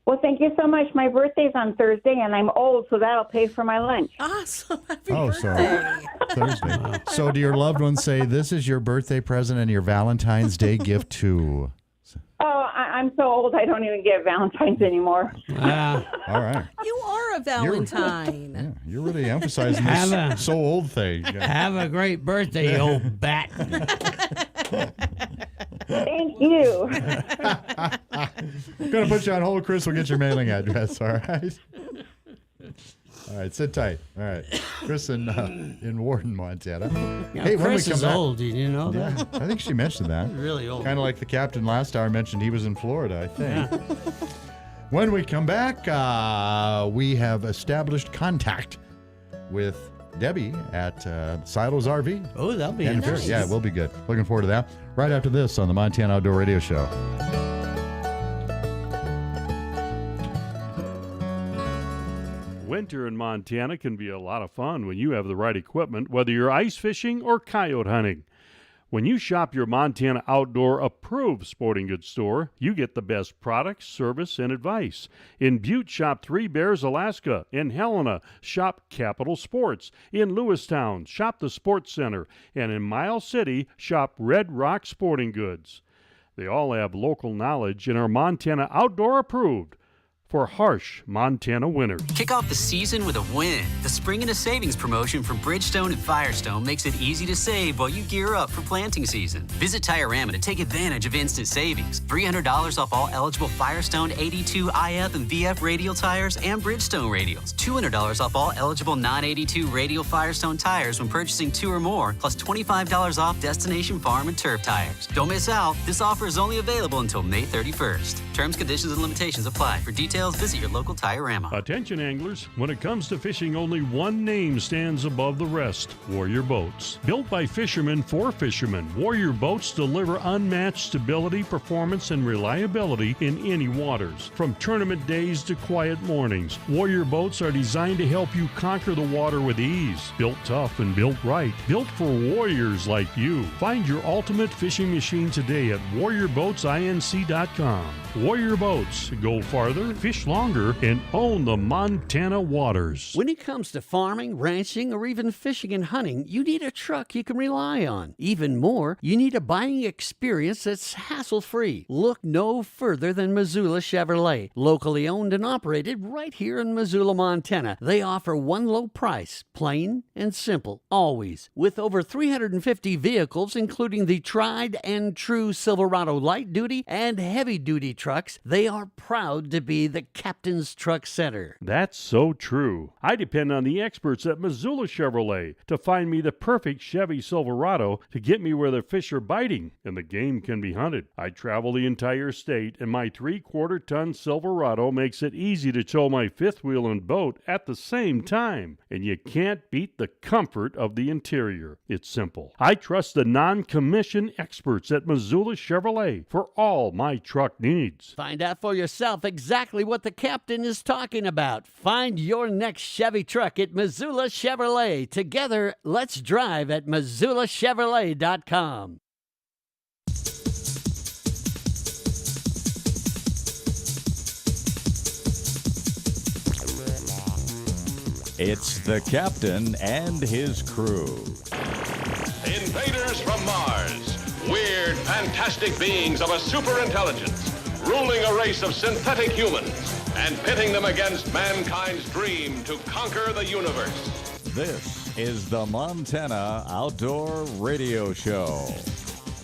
Well, thank you so much. My birthday's on Thursday, and I'm old, so that'll pay for my lunch. Awesome. Happy birthday. Thursday. So do your loved ones say, this is your birthday present and your Valentine's Day gift, too? Oh, I'm so old, I don't even get Valentine's anymore. All right. You are a Valentine. You're really emphasizing this so old thing. Have a great birthday, you old bat. Thank you. Going to put you on hold, Chris. We'll get your mailing address, all right? All right, sit tight. All right. Chris in Warden, Montana. Yeah, hey, Chris when we is come back, old. Did you know that? I think she mentioned that. Really old. Kind of like the captain last hour mentioned he was in Florida, I think. When we come back, we have established contact with Debbie at Silo's RV. Oh, that'll be And nice. Yeah, it will be good. Looking forward to that. Right after this on the Montana Outdoor Radio Show. Winter in Montana can be a lot of fun when you have the right equipment, whether you're ice fishing or coyote hunting. When you shop your Montana Outdoor approved sporting goods store, you get the best products, service, and advice. In Butte, shop Three Bears Alaska. In Helena, shop Capital Sports. In Lewistown, shop the Sports Center. And in Miles City, shop Red Rock Sporting Goods. They all have local knowledge and are Montana Outdoor approved for harsh Montana winters. Kick off the season with a win. The Spring into Savings promotion from Bridgestone and Firestone makes it easy to save while you gear up for planting season. Visit Tire-Rama to take advantage of instant savings. $300 off all eligible Firestone 82 IF and VF radial tires and Bridgestone radials. $200 off all eligible non-82 radial Firestone tires when purchasing 2 or more, plus $25 off Destination Farm and Turf tires. Don't miss out. This offer is only available until May 31st. Terms, conditions, and limitations apply. For details, visit your local Tire-Rama. Attention anglers, when it comes to fishing, only one name stands above the rest: Warrior Boats. Built by fishermen for fishermen, Warrior Boats deliver unmatched stability, performance, and reliability in any waters. From tournament days to quiet mornings, Warrior Boats are designed to help you conquer the water with ease. Built tough and built right. Built for warriors like you. Find your ultimate fishing machine today at warriorboatsinc.com. Warrior Boats. Go farther, fish longer, and own the Montana waters. When it comes to farming, ranching, or even fishing and hunting, you need a truck you can rely on. Even more, you need a buying experience that's hassle-free. Look no further than Missoula Chevrolet. Locally owned and operated right here in Missoula, Montana. They offer one low price, plain and simple, always. With over 350 vehicles, including the tried and true Silverado light-duty and heavy-duty trucks, they are proud to be the Captain's Truck Center. That's so true. I depend on the experts at Missoula Chevrolet to find me the perfect Chevy Silverado to get me where the fish are biting and the game can be hunted. I travel the entire state, and my 3/4-ton Silverado makes it easy to tow my fifth wheel and boat at the same time. And you can't beat the comfort of the interior. It's simple. I trust the non-commissioned experts at Missoula Chevrolet for all my truck needs. Find out for yourself exactly what the Captain is talking about. Find your next Chevy truck at Missoula Chevrolet. Together, let's drive at MissoulaChevrolet.com. It's the Captain and his crew. Invaders from Mars. Weird, fantastic beings of a super intelligence, ruling a race of synthetic humans and pitting them against mankind's dream to conquer the universe. This is the Montana Outdoor Radio Show.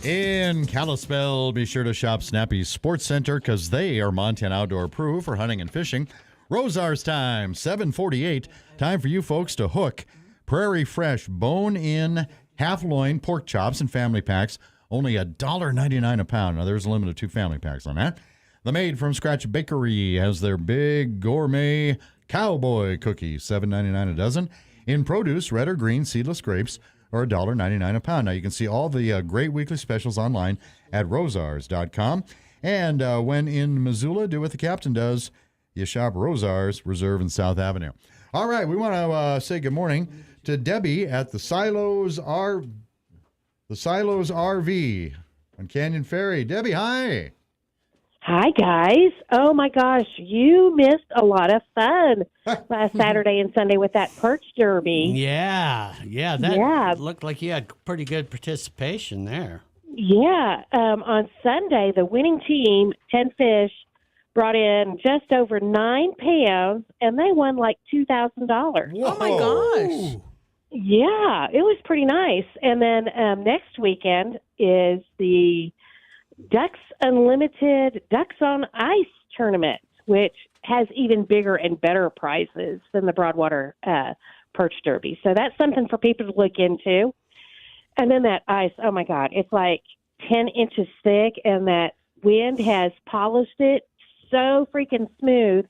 In Kalispell, be sure to shop Snappy's Sports Center because they are Montana Outdoor approved for hunting and fishing. Rosar's time, 7:48. Time for you folks to hook Prairie Fresh bone-in half-loin pork chops and family packs. Only $1.99 a pound. Now, there's a limit of 2 family packs on that. The Made from Scratch Bakery has their big gourmet cowboy cookies, $7.99 a dozen. In produce, red or green seedless grapes, or $1.99 a pound. Now, you can see all the great weekly specials online at rosars.com. And when in Missoula, do what the captain does. You shop Rosars, Reserve and South Avenue. All right, we want to say good morning to Debbie at the Silos RV on Canyon Ferry. Debbie, hi. Hi, guys. Oh, my gosh. You missed a lot of fun last Saturday and Sunday with that perch derby. Yeah. That looked like you had pretty good participation there. Yeah. On Sunday, the winning team, 10 Fish, brought in just over 9 pounds, and they won like $2,000. Oh, my gosh. Yeah, it was pretty nice. And then next weekend is the Ducks Unlimited Ducks on Ice tournament, which has even bigger and better prizes than the Broadwater Perch Derby. So that's something for people to look into. And then that ice, oh, my God, it's like 10 inches thick, and that wind has polished it so freaking smooth.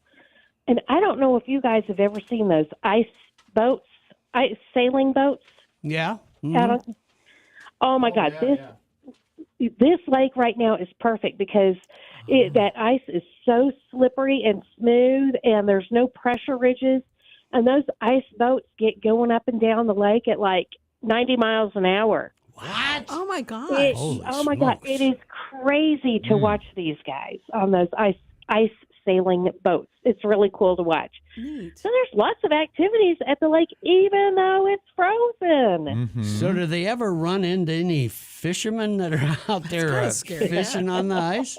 And I don't know if you guys have ever seen those ice boats, sailing boats. Yeah. Mm-hmm. Oh, my God, this lake right now is perfect because that ice is so slippery and smooth, and there's no pressure ridges. And those ice boats get going up and down the lake at like 90 miles an hour. What? Oh, my gosh. My God. It is crazy to watch these guys on those ice sailing boats. It's really cool to watch. Neat. So there's lots of activities at the lake, even though it's frozen. Mm-hmm. So do they ever run into any fishermen that are out there fishing on the ice?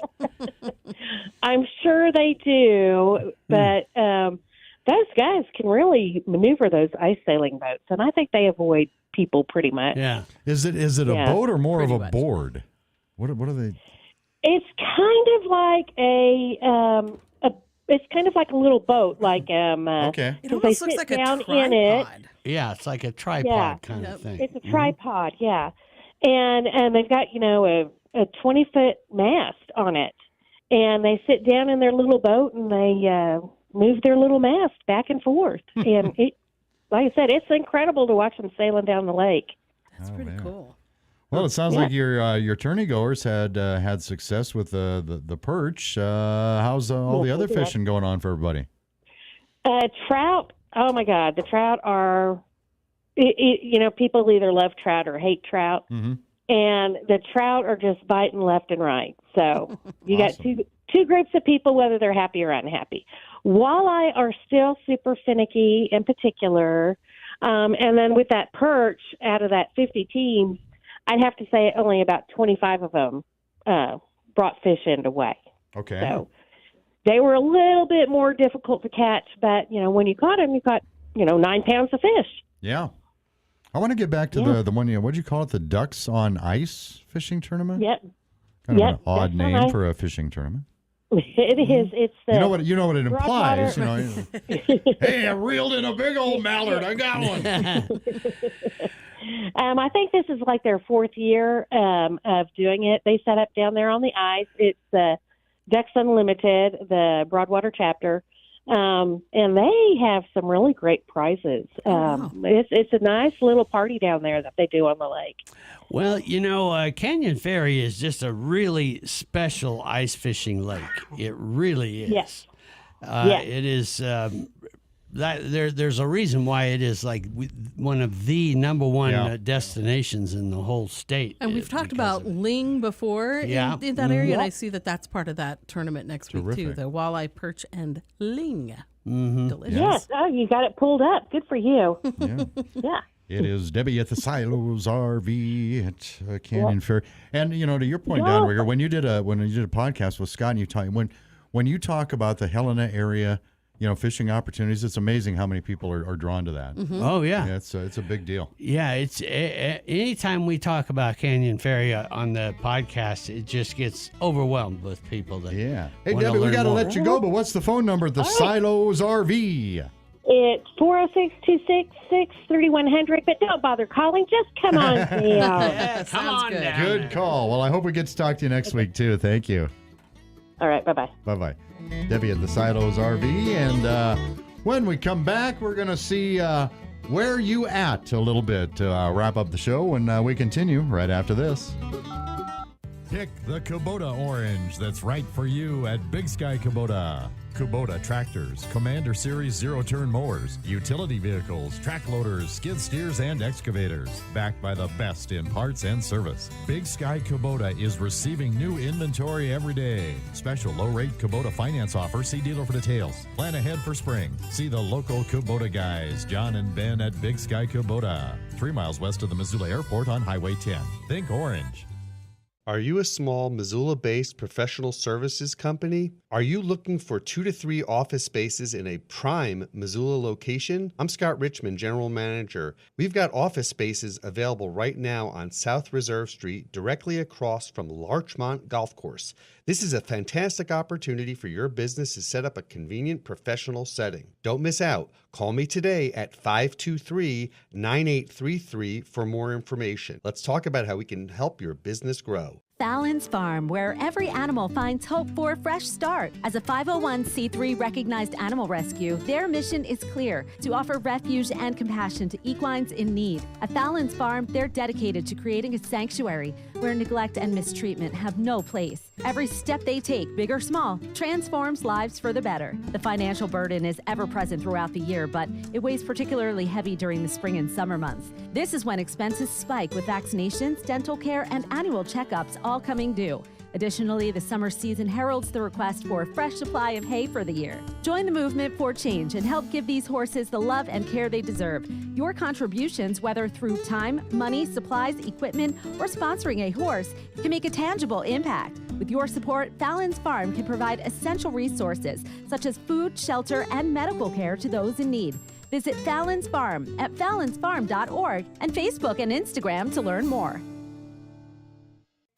I'm sure they do, but those guys can really maneuver those ice sailing boats, and I think they avoid people pretty much. Yeah. Is it a boat or more of a board? What are they? It's kind of like it's kind of like a little boat, like okay. It almost looks like a tripod. Yeah, it's like a tripod kind of thing. It's a tripod, yeah. And they've got, a 20-foot mast on it. And they sit down in their little boat and they move their little mast back and forth. And like I said, it's incredible to watch them sailing down the lake. That's pretty cool. Well, it sounds like your tourney goers had success with the perch. How's all the other fishing going on for everybody? Trout. Oh my God, the trout are. People either love trout or hate trout, and the trout are just biting left and right. So you got two groups of people, whether they're happy or unhappy. Walleye are still super finicky, in particular, and then with that perch, out of that 50 teams. I'd have to say only about 25 of them brought fish in to weigh. Okay. So they were a little bit more difficult to catch, but, when you caught them, you caught, 9 pounds of fish. Yeah. I want to get back to the one, what did you call it? The Ducks on Ice fishing tournament? Yep. Kind of an odd name for a fishing tournament. It is. It's you know what it implies. Hey, I reeled in a big old mallard. I got one. I think this is like their 4th year of doing it. They set up down there on the ice. It's Ducks Unlimited, the Broadwater chapter, and they have some really great prizes. It's a nice little party down there that they do on the lake. Well, Canyon Ferry is just a really special ice fishing lake. It really is. Yes. It is. There's a reason why it is like one of the number one destinations in the whole state. And we've talked about Ling before in that area, and I see that that's part of that tournament next week too. The walleye, perch, and Ling. Mm-hmm. Delicious. Yes. Oh, you got it pulled up. Good for you. Yeah. It is Debbie at the Silos RV at Canyon Ferry. And to your point, Downrigger, when you did a podcast with Scott, and when you talk about the Helena area, fishing opportunities, it's amazing how many people are drawn to that. Mm-hmm. Oh yeah, it's a big deal. Yeah, it's anytime we talk about Canyon Ferry on the podcast, it just gets overwhelmed with people. Hey Debbie, we got to let you go, but what's the phone number at the Silos RV? It's 406-266-3100, but don't bother calling. Just come on down. Come on good. down. Good call. Well, I hope we get to talk to you next week, too. Thank you. All right, bye-bye. Bye-bye. Debbie at the Silos RV. And when we come back, we're going to see Where You At a little bit to wrap up the show, and we continue right after this. Pick the Kubota orange that's right for you at Big Sky Kubota. Kubota tractors, Commander Series zero-turn mowers, utility vehicles, track loaders, skid steers, and excavators. Backed by the best in parts and service. Big Sky Kubota is receiving new inventory every day. Special low-rate Kubota finance offer. See dealer for details. Plan ahead for spring. See the local Kubota guys, John and Ben at Big Sky Kubota. 3 miles west of the Missoula Airport on Highway 10. Think orange. Are you a small Missoula-based professional services company? Are you looking for 2 to 3 office spaces in a prime Missoula location? I'm Scott Richmond, General Manager. We've got office spaces available right now on South Reserve Street, directly across from Larchmont Golf Course. This is a fantastic opportunity for your business to set up a convenient professional setting. Don't miss out. Call me today at 523-9833 for more information. Let's talk about how we can help your business grow. Fallon's Farm, where every animal finds hope for a fresh start. As a 501c3 recognized animal rescue, their mission is clear: to offer refuge and compassion to equines in need. At Fallon's Farm, they're dedicated to creating a sanctuary where neglect and mistreatment have no place. Every step they take, big or small, transforms lives for the better. The financial burden is ever present throughout the year, but it weighs particularly heavy during the spring and summer months. This is when expenses spike with vaccinations, dental care, and annual checkups all coming due. Additionally, the summer season heralds the request for a fresh supply of hay for the year. Join the movement for change and help give these horses the love and care they deserve. Your contributions, whether through time, money, supplies, equipment, or sponsoring a horse, can make a tangible impact. With your support, Fallon's Farm can provide essential resources such as food, shelter, and medical care to those in need. Visit Fallon's Farm at fallonsfarm.org and Facebook and Instagram to learn more.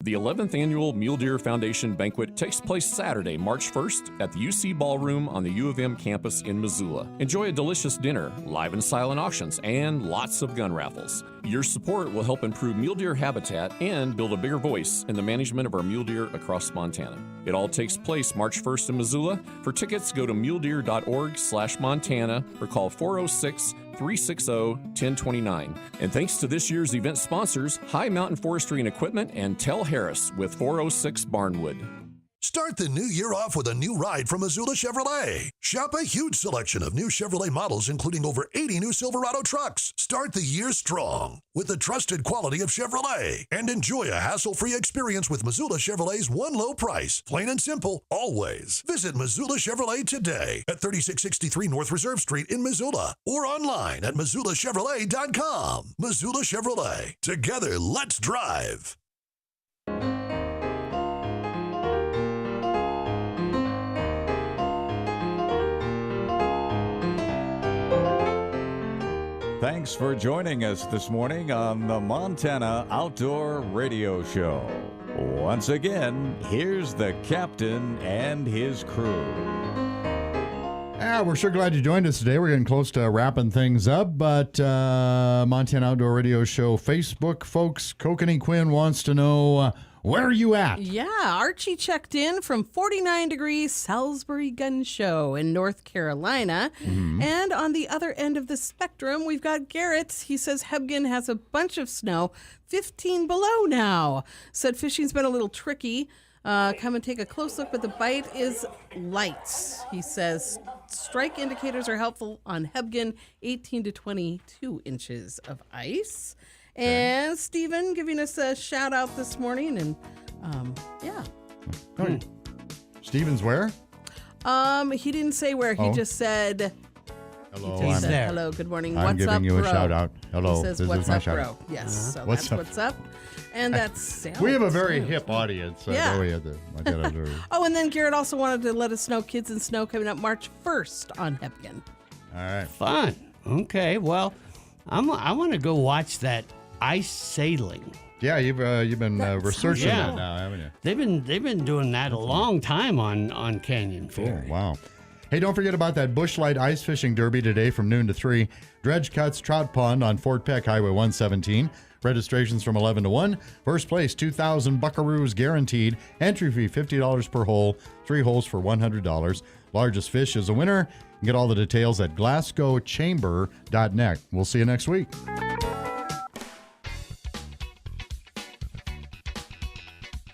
The 11th Annual Mule Deer Foundation Banquet takes place Saturday, March 1st at the UC Ballroom on the U of M campus in Missoula. Enjoy a delicious dinner, live and silent auctions, and lots of gun raffles. Your support will help improve mule deer habitat and build a bigger voice in the management of our mule deer across Montana. It all takes place March 1st in Missoula. For tickets, go to muledeer.org/Montana or call 406-360-1029. And thanks to this year's event sponsors, High Mountain Forestry and Equipment and Tell Harris with 406 Barnwood. Start the new year off with a new ride from Missoula Chevrolet. Shop a huge selection of new Chevrolet models, including over 80 new Silverado trucks. Start the year strong with the trusted quality of Chevrolet and enjoy a hassle-free experience with Missoula Chevrolet's one low price. Plain and simple, always. Visit Missoula Chevrolet today at 3663 North Reserve Street in Missoula or online at MissoulaChevrolet.com. Missoula Chevrolet. Together, let's drive. Thanks for joining us this morning on the Montana Outdoor Radio Show. Once again, here's the captain and his crew. We're sure glad you joined us today. We're getting close to wrapping things up, but Montana Outdoor Radio Show Facebook folks, Kokanee Quinn wants to know, where are you at? Yeah, Archie checked in from 49 degrees Salisbury Gun Show in North Carolina. Mm-hmm. And on the other end of the spectrum, we've got Garrett. He says Hebgen has a bunch of snow, 15 below now. Said fishing's been a little tricky. Come and take a close look, but the bite is light. He says strike indicators are helpful on Hebgen, 18 to 22 inches of ice. And Stephen giving us a shout out this morning, and yeah. Stephen's where? He didn't say where. He just said hello. He said, hello, good morning. I'm what's giving up, you a bro? shout out. Hello. He says, this what's is my up, shout bro? out. Yes, so What's that's up? what's up. And that's we have a very hip audience. Yeah. Oh, and then Garrett also wanted to let us know Kids in Snow coming up March 1st on Hebgen. All right. Fun. Okay, well, I want to go watch that ice sailing. Yeah, you've been researching that now, haven't you? They've been doing that a long time on Canyon Ferry. Oh, wow. Hey, don't forget about that Bushlight Ice Fishing Derby today from noon to 3. Dredge Cuts Trout Pond on Fort Peck Highway 117. Registrations from 11 to 1. First place, 2,000 buckaroos guaranteed. Entry fee, $50 per hole. 3 holes for $100. Largest fish is a winner. Get all the details at glasgowchamber.net. We'll see you next week.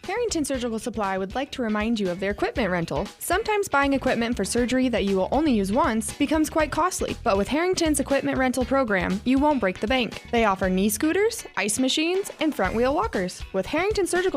Harrington Surgical Supply would like to remind you of their equipment rental. Sometimes buying equipment for surgery that you will only use once becomes quite costly, but with Harrington's equipment rental program, you won't break the bank. They offer knee scooters, ice machines, and front wheel walkers. With Harrington Surgical